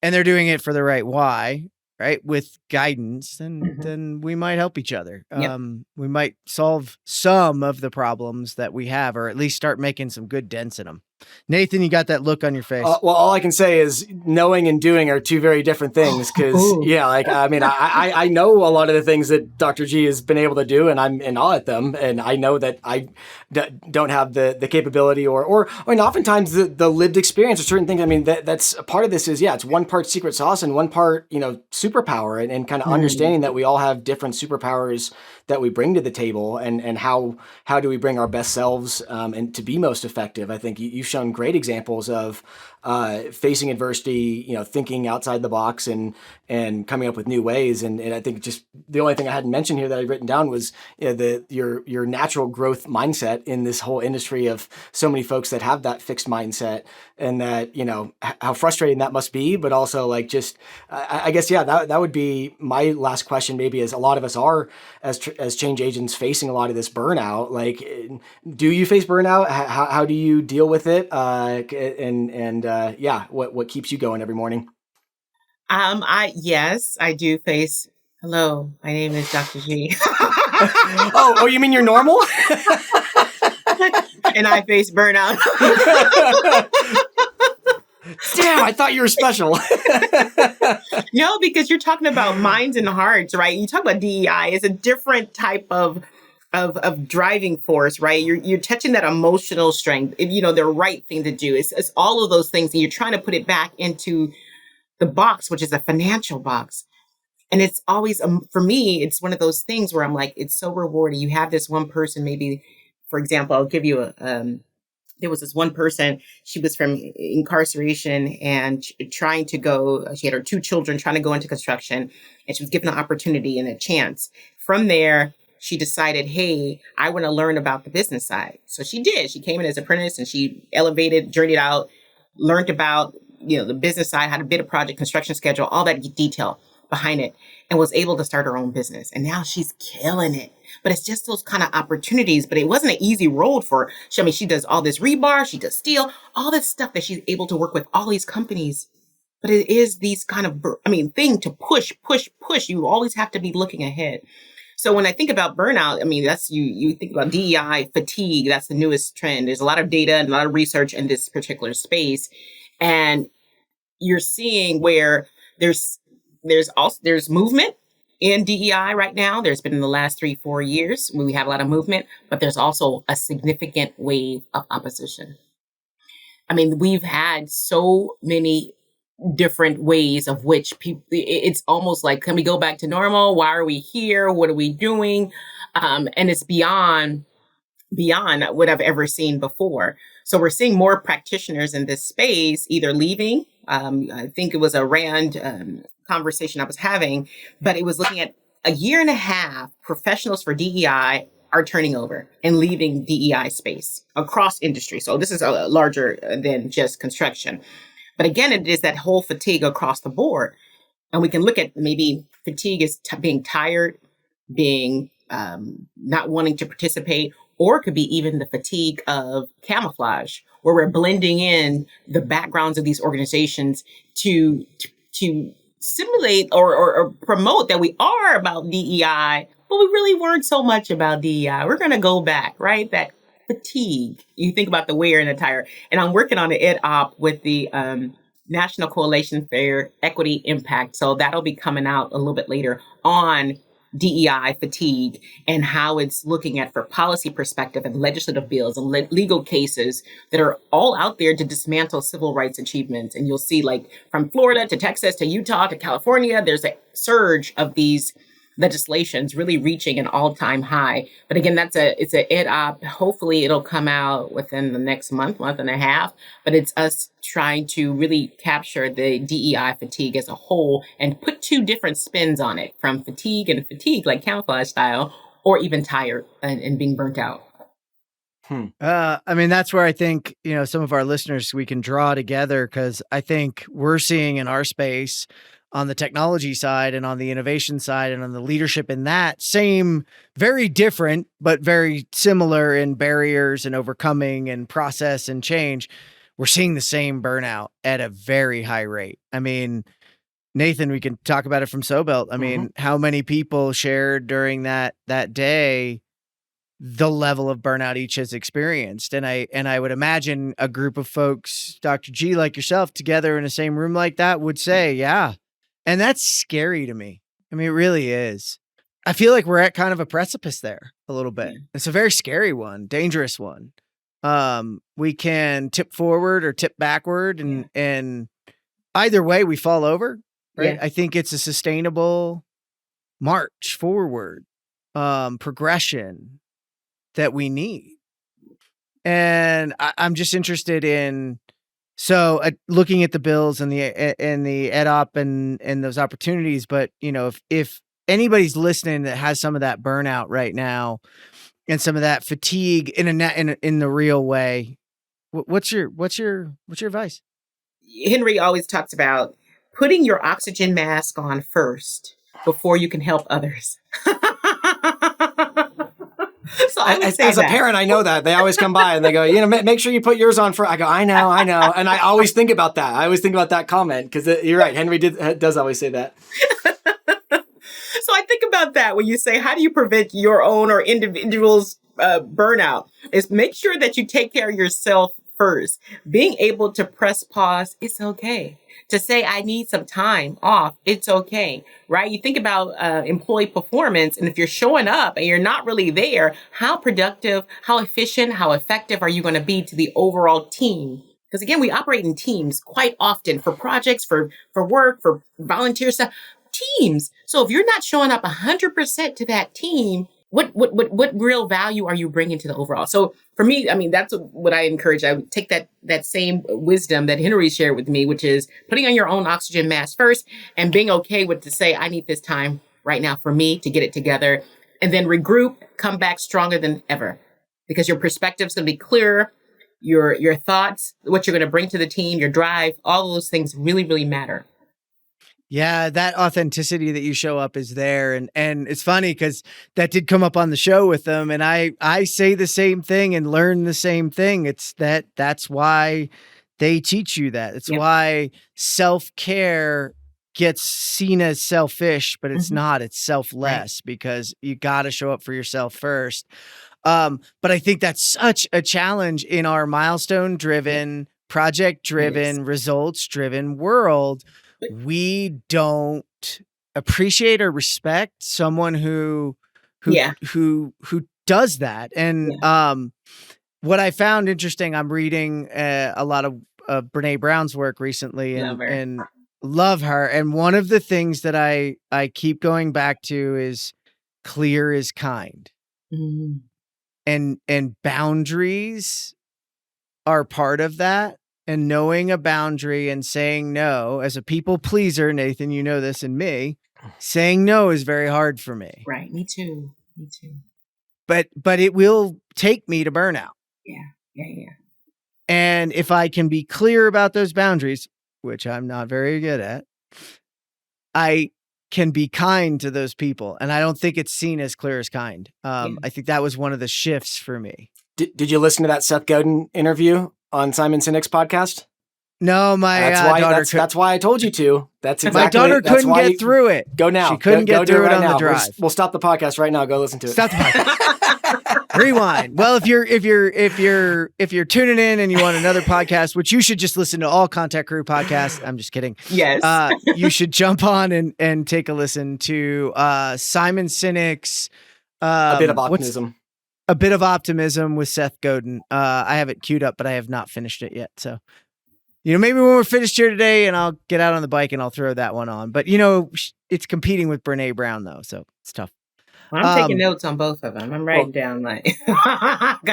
and they're doing it for the right why. right, with guidance, Mhm. then we might help each other. Yep. We might solve some of the problems that we have, or at least start making some good dents in them. Nathan, you got that look on your face. Well, all I can say is knowing and doing are two very different things. Because Ooh. yeah, like I mean, I know a lot of the things that Dr. G has been able to do, and I'm in awe at them. And I know that I don't have the capability or I mean, oftentimes the lived experience of certain things. I mean, that's a part of this is it's one part secret sauce and one part superpower, and kind of understanding that we all have different superpowers that we bring to the table, and how do we bring our best selves and to be most effective. I think you've shown great examples of facing adversity, thinking outside the box and coming up with new ways. And I think just the only thing I hadn't mentioned here that I'd written down was your natural growth mindset in this whole industry of so many folks that have that fixed mindset, and that how frustrating that must be. But also like just I guess that would be my last question, maybe, as a lot of us are as change agents facing a lot of this burnout. Like, do you face burnout? How do you deal with it? What keeps you going every morning? Yes, I do face. Hello, my name is Dr. G. Oh, you mean you're normal? And I face burnout. Damn, I thought you were special. No, because you're talking about minds and hearts, right? You talk about DEI is a different type of driving force, right? You're touching that emotional strength, the right thing to do. It's all of those things, and you're trying to put it back into the box, which is a financial box. And it's always, for me, it's one of those things where I'm like, it's so rewarding. You have this one person, maybe, for example, I'll give you there was this one person, she was from incarceration and trying to go, she had her 2 children trying to go into construction, and she was given an opportunity and a chance. From there, she decided, hey, I want to learn about the business side. So she did. She came in as an apprentice and she elevated, journeyed out, learned about, the business side, how to bid a project, construction schedule, all that detail behind it, and was able to start her own business. And now she's killing it. But it's just those kind of opportunities. But it wasn't an easy road for her. She does all this rebar, she does steel, all this stuff that she's able to work with all these companies. But it is these kind of, thing to push. You always have to be looking ahead. So when I think about burnout, that's you think about DEI fatigue. That's the newest trend. There's a lot of data and a lot of research in this particular space. And you're seeing where there's movement in DEI right now. There's been in the last 3-4 years when we have a lot of movement, but there's also a significant wave of opposition. We've had so many different ways of which people, it's almost like, can we go back to normal? Why are we here? What are we doing? And it's beyond what I've ever seen before. So we're seeing more practitioners in this space either leaving. I think it was a RAND conversation I was having, but it was looking at a year and a half, professionals for DEI are turning over and leaving DEI space across industry. So this is a larger than just construction. But again, it is that whole fatigue across the board. And we can look at maybe fatigue is being tired, being not wanting to participate, or it could be even the fatigue of camouflage, where we're blending in the backgrounds of these organizations to simulate or promote that we are about DEI, but we really weren't so much about DEI. We're going to go back, right? That fatigue. You think about the wear and the tire. And I'm working on an ed op with the National Coalition for Equity Impact. So that'll be coming out a little bit later on DEI fatigue and how it's looking at for policy perspective and legislative bills and legal cases that are all out there to dismantle civil rights achievements. And you'll see, like, from Florida to Texas to Utah to California, there's a surge of these legislations really reaching an all-time high. But again, it's an ed op. Hopefully it'll come out within the next month and a half. But it's us trying to really capture the DEI fatigue as a whole and put 2 different spins on it, from fatigue like camouflage style, or even tired and being burnt out. That's where I think, some of our listeners, we can draw together, because I think we're seeing in our space, on the technology side and on the innovation side and on the leadership in that, same, very different, but very similar in barriers and overcoming and process and change. We're seeing the same burnout at a very high rate. Nathan, we can talk about it from Sobelt. I mean, how many people shared during that day the level of burnout each has experienced? And I would imagine a group of folks, Dr. G, like yourself, together in the same room like that would say, yeah. And that's scary to me. I mean, it really is. I feel like we're at kind of a precipice there a little bit. Yeah. It's a very scary one, dangerous one. We can tip forward or tip backward, and either way we fall over, right? Yeah. I think it's a sustainable march forward, progression that we need. And I'm just interested in, looking at the bills and the ed op and those opportunities. But if anybody's listening that has some of that burnout right now and some of that fatigue in the real way, what's your advice? Henry always talks about putting your oxygen mask on first before you can help others. So as a parent, I know that. They always come by and they go, make sure you put yours on first. I go, I know. And I always think about that. I always think about that comment because you're right. Henry does always say that. So I think about that when you say, how do you prevent your own or individuals' burnout? Is make sure that you take care of yourself first. Being able to press pause, it's okay. To say, I need some time off, it's okay, right? You think about employee performance, and if you're showing up and you're not really there, how productive, how efficient, how effective are you going to be to the overall team? Because again, we operate in teams quite often for projects, for work, for volunteer stuff, teams. So if you're not showing up 100% to that team, what real value are you bringing to the overall? So for me, I mean, that's what I encourage. I would take that same wisdom that Henry shared with me, which is putting on your own oxygen mask first and being okay with to say, I need this time right now for me to get it together, and then regroup, come back stronger than ever, because your perspective's going to be clearer. Your thoughts, what you're going to bring to the team, your drive, all of those things really, really matter. Yeah, that authenticity that you show up is there. And it's funny because that did come up on the show with them. And I say the same thing and learn the same thing. It's that's why they teach you that. It's why self-care gets seen as selfish, but it's not. It's selfless, because you got to show up for yourself first. But I think that's such a challenge in our milestone-driven, project-driven, results-driven world. We don't appreciate or respect someone who does that. And what I found interesting, I'm reading a lot of Brene Brown's work recently, and love her. And one of the things that I keep going back to is clear is kind. And boundaries are part of that. And knowing a boundary and saying no, as a people pleaser, Nathan, you know this, and me, saying no is very hard for me. Right. Me too. But it will take me to burnout. Yeah. And if I can be clear about those boundaries, which I'm not very good at, I can be kind to those people. And I don't think it's seen as clear as kind. I think that was one of the shifts for me. Did you listen to that Seth Godin interview on Simon Sinek's podcast? No, my daughter. That's why I told you to. That's exactly. My daughter couldn't get through it. Go now. She couldn't get through it on the drive. We'll stop the podcast right now. Go listen to it. Stop the podcast. Rewind. Well, if you're tuning in and you want another podcast, which you should just listen to all ConTech Crew podcasts. I'm just kidding. Yes. You should jump on and take a listen to Simon Sinek's A Bit of Optimism. A Bit of Optimism with Seth Godin. I have it queued up, but I have not finished it yet. So, maybe when we're finished here today and I'll get out on the bike and I'll throw that one on. But, it's competing with Brene Brown, though. So it's tough. Well, I'm taking notes on both of them. I'm writing down got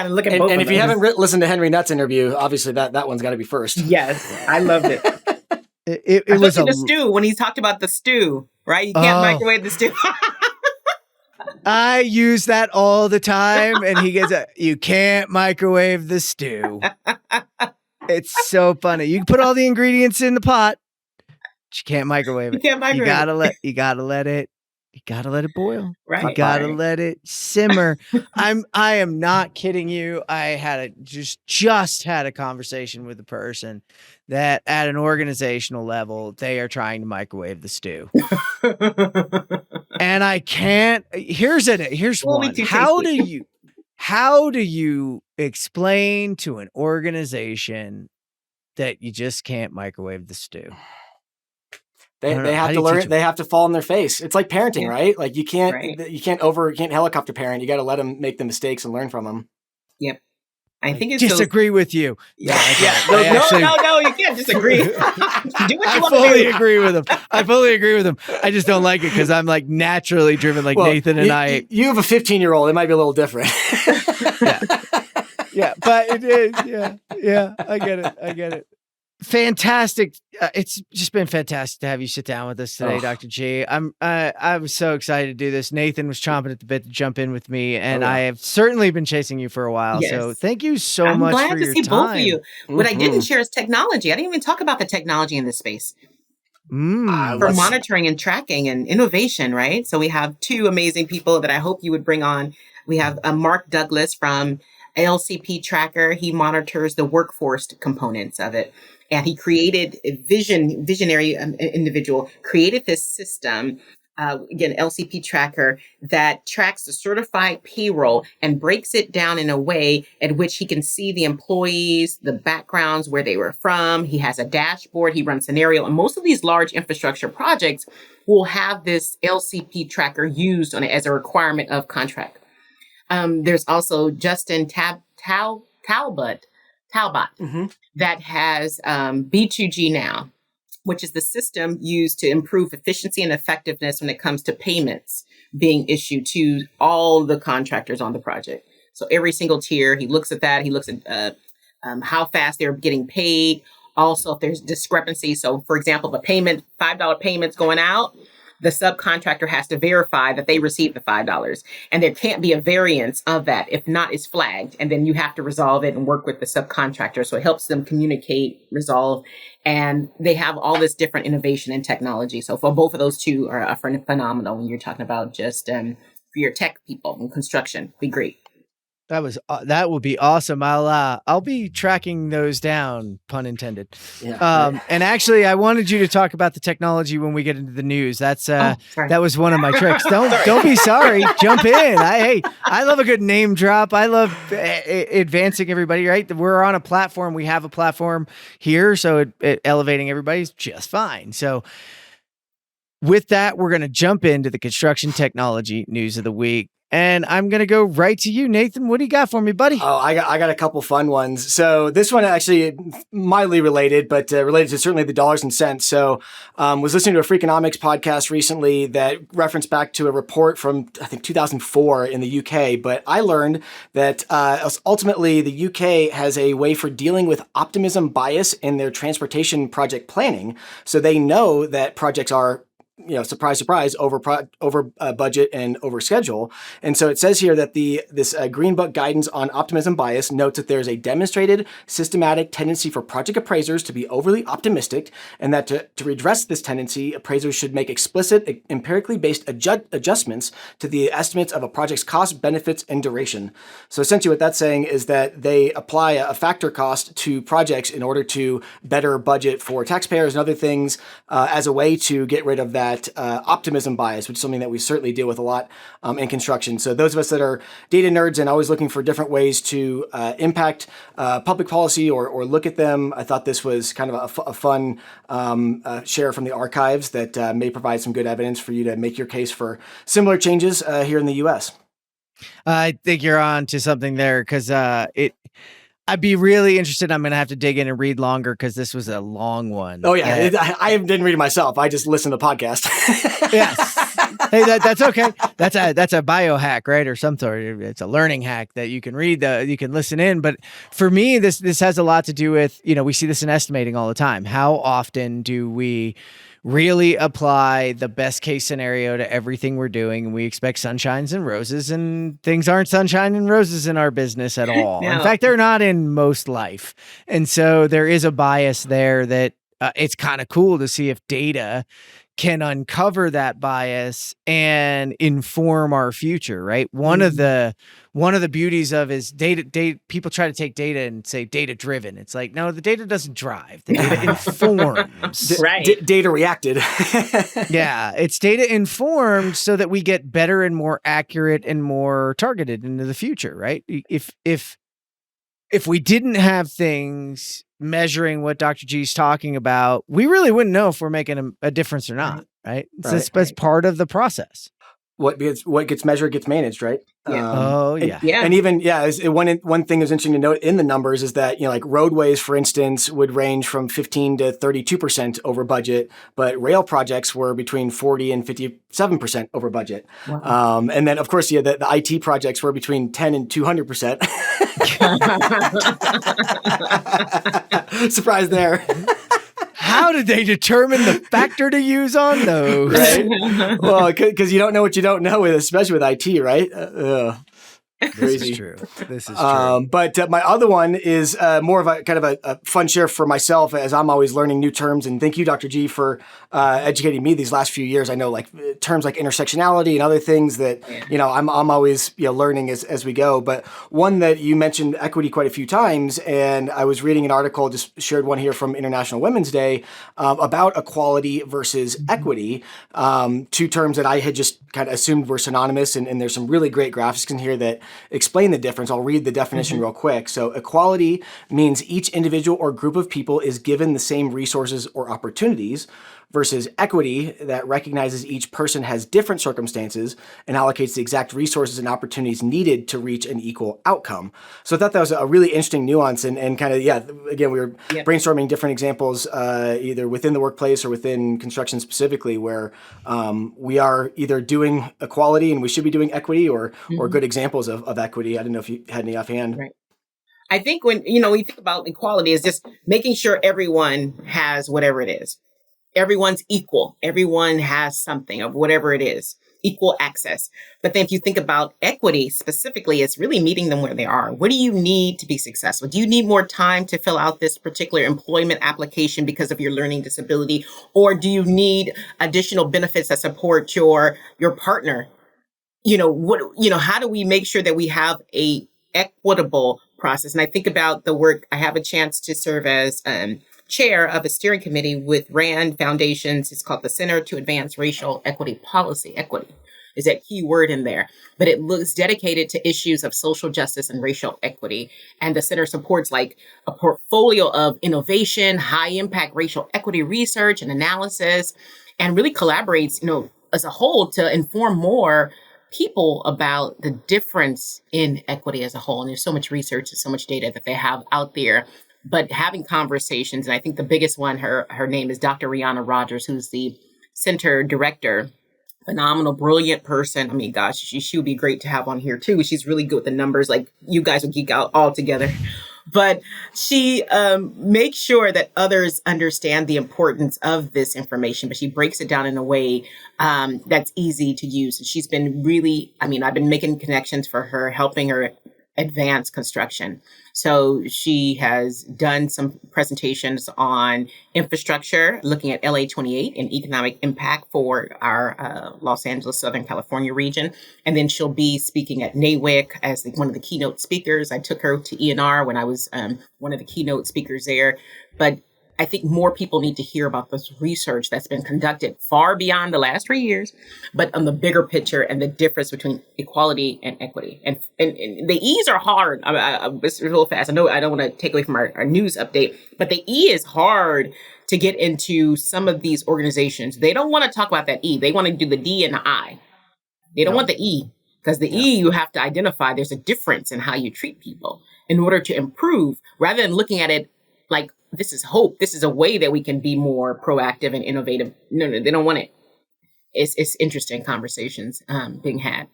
to look at both of them. And if you haven't listened to Henry Nutt's interview, obviously that one's got to be first. Yes, I loved it. It was the stew, when he talked about the stew, right? You can't microwave the stew. I use that all the time, and he gets you can't microwave the stew. It's so funny. You can put all the ingredients in the pot, but you can't microwave it. You can't microwave You gotta let it You gotta let it boil. Right. You gotta Right. let it simmer. I am not kidding you. I had just had a conversation with a person that at an organizational level, they are trying to microwave the stew. And I can't. Here's Will be one. too How do you explain to an organization that you just can't microwave the stew? They have to learn. They have to fall on their face. It's like parenting, right? Like you can't helicopter parent. You got to let them make the mistakes and learn from them. Yep. I think it's disagree with you. Yeah. No, you can't disagree. Do what you I want to fully do. agree with him. I fully agree with him. I just don't like it because I'm like naturally driven, like Nathan and I. You have a 15-year-old. It might be a little different. Yeah, but it is. Yeah. I get it. Fantastic. It's just been fantastic to have you sit down with us today, Dr. G. I was so excited to do this. Nathan was chomping at the bit to jump in with me, and I have certainly been chasing you for a while. Yes. So thank you so much for your time. I'm glad to see both of you. What I didn't share is technology. I didn't even talk about the technology in this space. For monitoring and tracking and innovation, right? So we have two amazing people that I hope you would bring on. We have Mark Douglas from LCP Tracker. He monitors the workforce components of it. And he created a visionary individual, created this system, again, LCP Tracker, that tracks the certified payroll and breaks it down in a way at which he can see the employees, the backgrounds, where they were from. He has a dashboard, he runs scenario. And most of these large infrastructure projects will have this LCP Tracker used as a requirement of contract. There's also Justin Talbot. That has B2G now, which is the system used to improve efficiency and effectiveness when it comes to payments being issued to all the contractors on the project. So every single tier, he looks at that. He looks at how fast they're getting paid. Also, if there's discrepancy. So, for example, the payment, $5 payments going out, the subcontractor has to verify that they received the $5. And there can't be a variance of that. If not, it's flagged. And then you have to resolve it and work with the subcontractor. So it helps them communicate, resolve. And they have all this different innovation and technology. So for both of those two are phenomenal when you're talking about just for your tech people in construction. Be great. That would be awesome. I'll be tracking those down, pun intended. Yeah. And actually, I wanted you to talk about the technology when we get into the news. That was one of my tricks. Don't be sorry. Jump in. I love a good name drop. I love advancing everybody. Right? We're on a platform. We have a platform here, so it elevating everybody's just fine. So. With that, we're going to jump into the construction technology news of the week. And I'm going to go right to you, Nathan. What do you got for me, buddy? Oh, I got a couple fun ones. So this one actually mildly related, but related to certainly the dollars and cents. So was listening to a Freakonomics podcast recently that referenced back to a report from, I think, 2004 in the UK. But I learned that ultimately the UK has a way for dealing with optimism bias in their transportation project planning. So they know that projects are, surprise, surprise, over budget and over schedule. And so it says here that this Green Book guidance on optimism bias notes that there's a demonstrated systematic tendency for project appraisers to be overly optimistic, and that to redress this tendency, appraisers should make explicit, empirically based adjustments to the estimates of a project's cost, benefits, and duration. So essentially what that's saying is that they apply a factor cost to projects in order to better budget for taxpayers and other things as a way to get rid of that optimism bias, which is something that we certainly deal with a lot in construction. So those of us that are data nerds and always looking for different ways to impact public policy or look at them, I thought this was kind of a fun share from the archives that may provide some good evidence for you to make your case for similar changes here in the U.S. I think you're on to something there because I'd be really interested. I'm going to have to dig in and read longer because this was a long one. Oh, yeah. I didn't read it myself. I just listened to the podcast. Yes. Hey, that's okay. That's a biohack, right? Or some sort of, it's a learning hack that you can read, you can listen in. But for me, this has a lot to do with, we see this in estimating all the time. How often do we really apply the best case scenario to everything we're doing, and we expect sunshines and roses, and things aren't sunshine and roses in our business at all. No. In fact, they're not in most life. And so there is a bias there that it's kind of cool to see if data can uncover that bias and inform our future, right? One of the beauties of is data. People try to take data and say data driven. It's like, no, the data doesn't drive. The data informs. Right. Data reacted. Yeah, it's data informed so that we get better and more accurate and more targeted into the future, right? If we didn't have things measuring what Dr. G's talking about, we really wouldn't know if we're making a difference or not, right? It's part of the process. What gets measured gets managed, right? Yeah. And even one thing that's interesting to note in the numbers is that like roadways, for instance, would range from 15 to 32% over budget, but rail projects were between 40 and 57% over budget. Wow. And then of course, the IT projects were between 10 and 200%. Surprise there. How did they determine the factor to use on those? Right? Well, because you don't know what you don't know, especially with IT, right? Crazy. This is true. But my other one is more of a kind of a fun share for myself, as I'm always learning new terms. And thank you, Dr. G, for educating me these last few years. I know like terms like intersectionality and other things that I'm always learning as we go. But one that you mentioned equity quite a few times, and I was reading an article, just shared one here from International Women's Day about equality versus equity, two terms that I had just kind of assumed were synonymous. And there's some really great graphics in here that explain the difference. I'll read the definition real quick. So equality means each individual or group of people is given the same resources or opportunities, versus equity that recognizes each person has different circumstances and allocates the exact resources and opportunities needed to reach an equal outcome. So I thought that was a really interesting nuance and kind of, again, we were brainstorming different examples either within the workplace or within construction specifically where we are either doing equality and we should be doing equity or good examples of equity. I don't know if you had any offhand. Right. I think when we think about equality is just making sure everyone has whatever it is. Everyone's equal. Everyone has something of whatever it is, equal access. But then if you think about equity specifically, it's really meeting them where they are. What do you need to be successful? Do you need more time to fill out this particular employment application because of your learning disability? Or do you need additional benefits that support your partner? How do we make sure that we have a equitable process? And I think about the work, I have a chance to serve as chair of a steering committee with RAND Foundations. It's called the Center to Advance Racial Equity Policy. Equity is that key word in there, but it looks dedicated to issues of social justice and racial equity. And the center supports like a portfolio of innovation, high impact racial equity research and analysis, and really collaborates, as a whole to inform more people about the difference in equity as a whole. And there's so much research and so much data that they have out there. But having conversations, and I think the biggest one, her name is Dr. Rihanna Rogers, who's the center director, phenomenal, brilliant person. I mean, gosh, she would be great to have on here too. She's really good with the numbers. Like you guys would geek out all together. But she makes sure that others understand the importance of this information, but she breaks it down in a way that's easy to use. And she's been really, I've been making connections for her, helping her advance construction. So she has done some presentations on infrastructure, looking at LA 28 and economic impact for our Los Angeles, Southern California region. And then she'll be speaking at NAWIC as one of the keynote speakers. I took her to ENR when I was one of the keynote speakers there. But I think more people need to hear about this research that's been conducted far beyond the last 3 years, but on the bigger picture and the difference between equality and equity. And the E's are hard. It's real fast. I know I don't want to take away from our news update, but the E is hard to get into some of these organizations. They don't want to talk about that E. They want to do the D and the I. They don't want the E, because the E, you have to identify there's a difference in how you treat people in order to improve, rather than looking at it like, this is hope. This is a way that we can be more proactive and innovative. No, they don't want it. It's interesting conversations being had.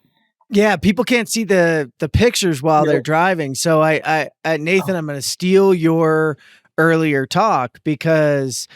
Yeah, people can't see the pictures while they're driving. So I Nathan, I'm going to steal your earlier talk, because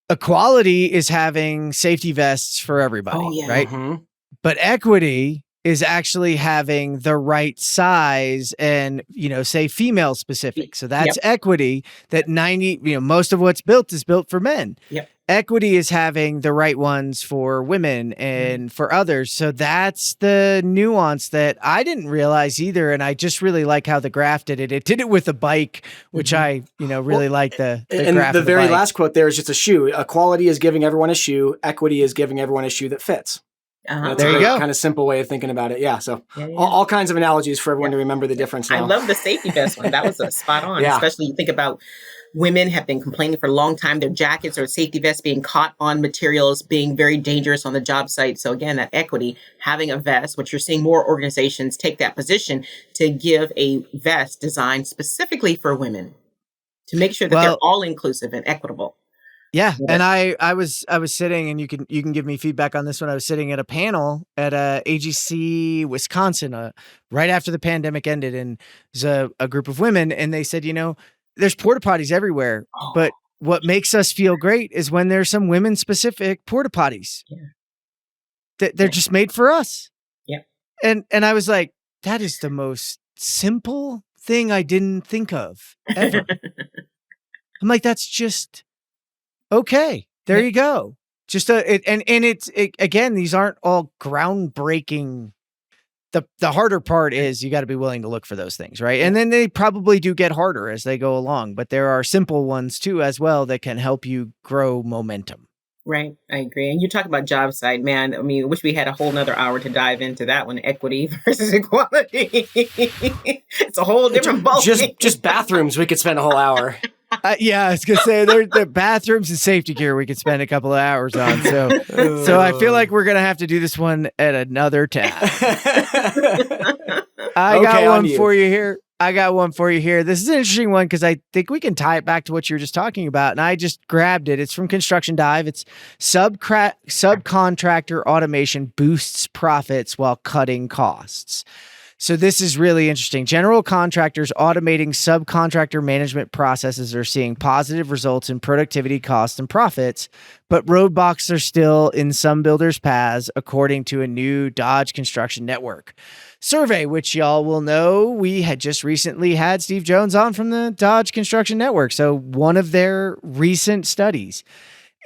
equality is having safety vests for everybody, right? Mm-hmm. But equity is actually having the right size and, say female specific. So that's equity, that most of what's built is built for men. Yep. Equity is having the right ones for women and for others. So that's the nuance that I didn't realize either. And I just really like how the graph did it. It did it with a bike, which I, really like the and graph. The very bike. last quote there is just a shoe. Equality is giving everyone a shoe. Equity is giving everyone a shoe that fits. That's there a you go. Kind of simple way of thinking about it. Yeah. So all kinds of analogies for everyone to remember the difference now. I love the safety vest one. That was a spot on. Especially you think about women have been complaining for a long time, their jackets or safety vests being caught on materials, being very dangerous on the job site. So again, that equity, having a vest, which you're seeing more organizations take that position to give a vest designed specifically for women to make sure that they're all inclusive and equitable. Yeah. And I was sitting, and you can give me feedback on this one. I was sitting at a panel at AGC Wisconsin right after the pandemic ended, and there's a group of women, and they said, there's porta potties everywhere, but what makes us feel great is when there's some women specific porta potties. They're just made for us. Yeah. And I was like, that is the most simple thing I didn't think of ever. I'm like, that's just okay. There you go. Just again, these aren't all groundbreaking. The harder part is you got to be willing to look for those things, right? And then they probably do get harder as they go along, but there are simple ones too as well that can help you grow momentum. Right. I agree. And you talk about job site, man. I mean, I wish we had a whole nother hour to dive into that one, equity versus equality. It's a whole different ballgame. Just bathrooms, we could spend a whole hour. Yeah, I was gonna say the bathrooms and safety gear we could spend a couple of hours on. So I feel like we're gonna have to do this one at another time. I got one for you here. This is an interesting one because I think we can tie it back to what you were just talking about. And I just grabbed it. It's from Construction Dive. It's subcontractor automation boosts profits while cutting costs. So this is really interesting. General contractors automating subcontractor management processes are seeing positive results in productivity, costs, and profits, but roadblocks are still in some builders' paths, according to a new Dodge Construction Network survey, which y'all will know we had just recently had Steve Jones on from the Dodge Construction Network. So one of their recent studies.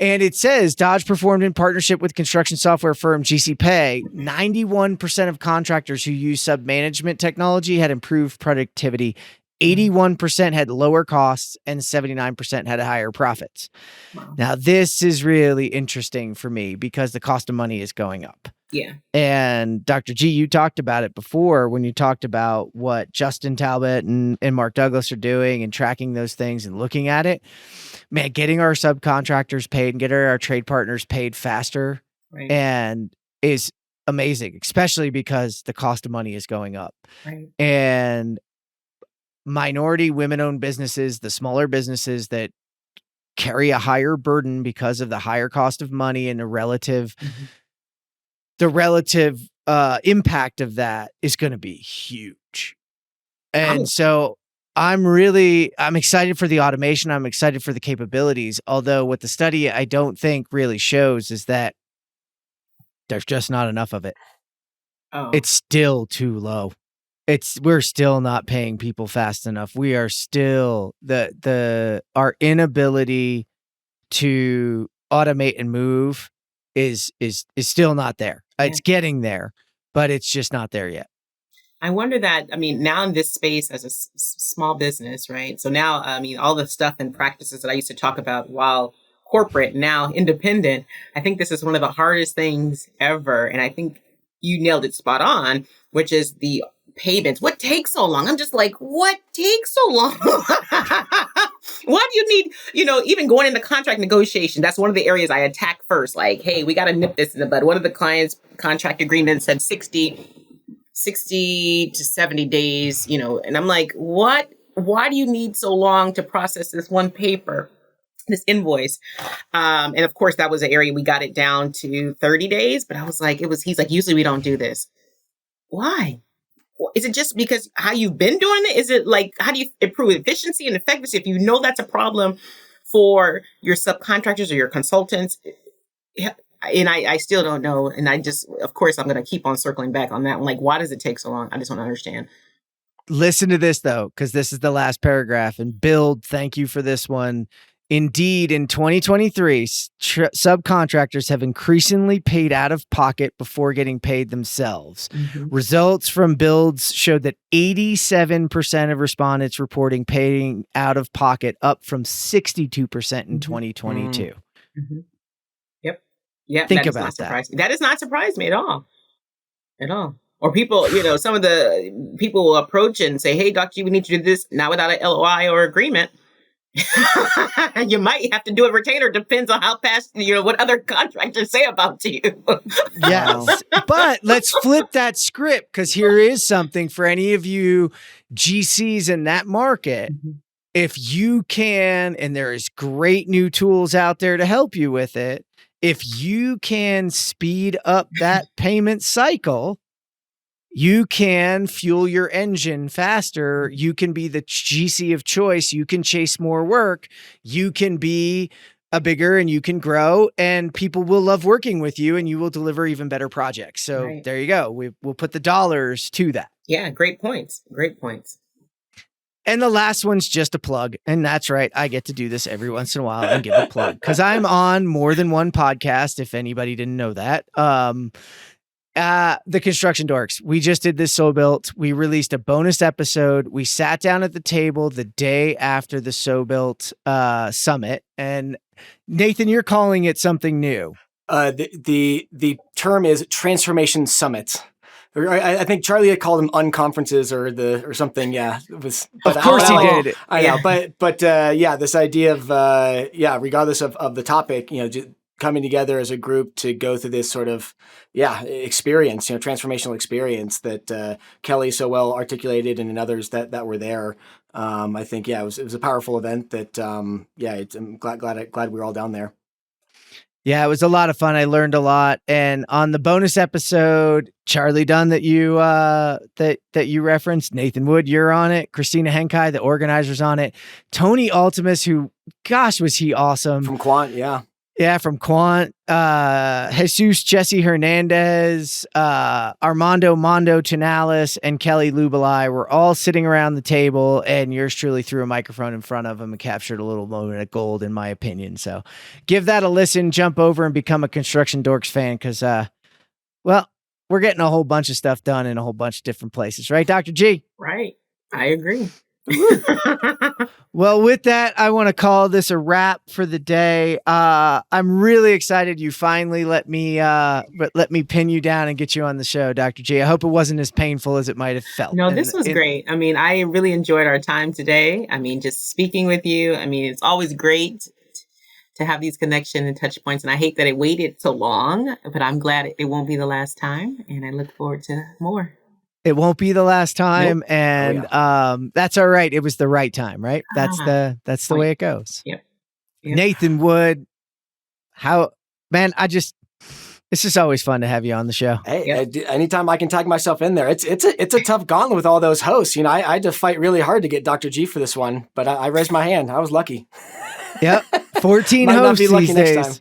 And it says Dodge performed in partnership with construction software firm GCPay. 91% of contractors who use sub-management technology had improved productivity. 81% had lower costs and 79% had higher profits. Wow. Now, this is really interesting for me because the cost of money is going up. Yeah. And Dr. G, you talked about it before when you talked about what Justin Talbot and Mark Douglas are doing and tracking those things and looking at it. Man, getting our subcontractors paid and getting our trade partners paid faster and is amazing, especially because the cost of money is going up. Right. And minority women-owned businesses, the smaller businesses that carry a higher burden because of the higher cost of money and the relative impact of that is going to be huge. And so I'm excited for the automation. I'm excited for the capabilities. Although what the study I don't think really shows is that there's just not enough of it. Oh. It's still too low. We're still not paying people fast enough. We are still our inability to automate and move is still not there. Yeah. It's getting there, but it's just not there yet. I wonder that, now in this space as a small business, right? So now, all the stuff and practices that I used to talk about while corporate, now independent, I think this is one of the hardest things ever. And I think you nailed it spot on, which is the payments. What takes so long? I'm just like, what takes so long? Why do you need, even going into contract negotiation? That's one of the areas I attack first. Like, hey, we got to nip this in the bud. One of the clients' contract agreement said 60 to 70 days, and I'm like, what? Why do you need so long to process this one paper, this invoice? And of course, that was an area we got it down to 30 days. But I was like, he's like, usually we don't do this. Why? Is it just because how you've been doing it? Is it like, how do you improve efficiency and effectiveness? If you know that's a problem for your subcontractors or your consultants, and I still don't know. And of course, I'm going to keep on circling back on that one. Like, why does it take so long? I just don't understand. Listen to this, though, because this is the last paragraph. And Build, thank you for this one. Indeed, in 2023, subcontractors have increasingly paid out of pocket before getting paid themselves. Mm-hmm. Results from Builds showed that 87% of respondents reporting paying out of pocket, up from 62% in 2022. Mm-hmm. Yep. Think that about that. That does not surprise me at all. At all. Or people, some of the people will approach and say, hey, Dr. G, we need to do this, not without an LOI or agreement. You might have to do a retainer. Depends on how fast, what other contractors say about you. Yes. But let's flip that script, because here is something for any of you GCs in that market. Mm-hmm. If you can, and there is great new tools out there to help you with it, if you can speed up that payment cycle, you can fuel your engine faster. You can be the GC of choice. You can chase more work. You can be a bigger, and you can grow, and people will love working with you, and you will deliver even better projects. So There you go. We'll put the dollars to that. Yeah. Great points. Great points. And the last one's just a plug. And that's right. I get to do this every once in a while and give a plug, because I'm on more than one podcast, if anybody didn't know that. The Construction Dorks. We just did this So Built. We released a bonus episode. We sat down at the table the day after the So Built summit. And Nathan, you're calling it something new. The term is transformation summits. I think Charlie had called them unconferences or something. Yeah, it was. Of course he did. I know, but this idea of regardless of the topic, just coming together as a group to go through this sort of experience, transformational experience that Kelly so well articulated, and others that were there. I think it was a powerful event that I'm glad we were all down there. Yeah, it was a lot of fun. I learned a lot. And on the bonus episode, Charlie Dunn that you referenced, Nathan Wood, you're on it. Christina Henkai, the organizer's on it. Tony Altimus, who, gosh, was he awesome. From Quant, yeah. Yeah, from Quant. Jesus Jesse Hernandez, Armando Mondo Tanalis, and Kelly Lubalai were all sitting around the table, and yours truly threw a microphone in front of them and captured a little moment of gold, in my opinion. So give that a listen, jump over and become a Construction Dorks fan, because, we're getting a whole bunch of stuff done in a whole bunch of different places. Right, Dr. G? Right. I agree. Well, with that, I want to call this a wrap for the day. I'm really excited you finally let me pin you down and get you on the show, Dr. G. I hope it wasn't as painful as it might have felt. No, this was great. I mean, I really enjoyed our time today. I mean, just speaking with you. I mean, it's always great to have these connections and touch points. And I hate that it waited so long, but I'm glad it won't be the last time. And I look forward to more. It won't be the last time, nope. And that's all right. It was the right time, right? That's the way it goes. Yep. Nathan Wood, it's just always fun to have you on the show. Hey, anytime I can tag myself in there, it's a tough gauntlet with all those hosts. I had to fight really hard to get Dr. G for this one, but I raised my hand. I was lucky. Yep, 14 Might hosts not be lucky these next days. time.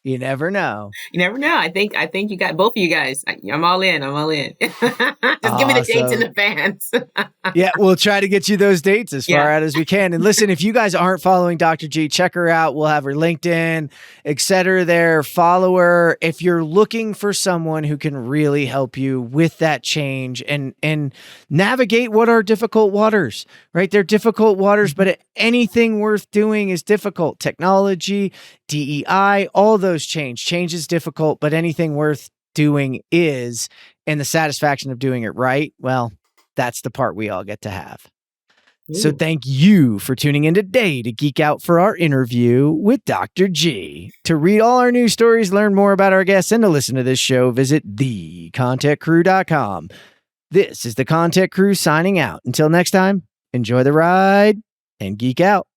You never know. You never know. I think you got both of you guys. I'm all in. Just give me the dates in advance. Yeah, we'll try to get you those dates as far out as we can. And listen, if you guys aren't following Dr. G, check her out. We'll have her LinkedIn, etc. there. Follow her. If you're looking for someone who can really help you with that change and navigate what are difficult waters, right? They're difficult waters, but anything worth doing is difficult. Technology, DEI, all those change. Change is difficult, but anything worth doing is, and the satisfaction of doing it right, well, that's the part we all get to have. Ooh. So thank you for tuning in today to geek out for our interview with Dr. G. To read all our news stories, learn more about our guests, and to listen to this show, visit thecontechcrew.com. This is the ConTech Crew signing out. Until next time, enjoy the ride and geek out.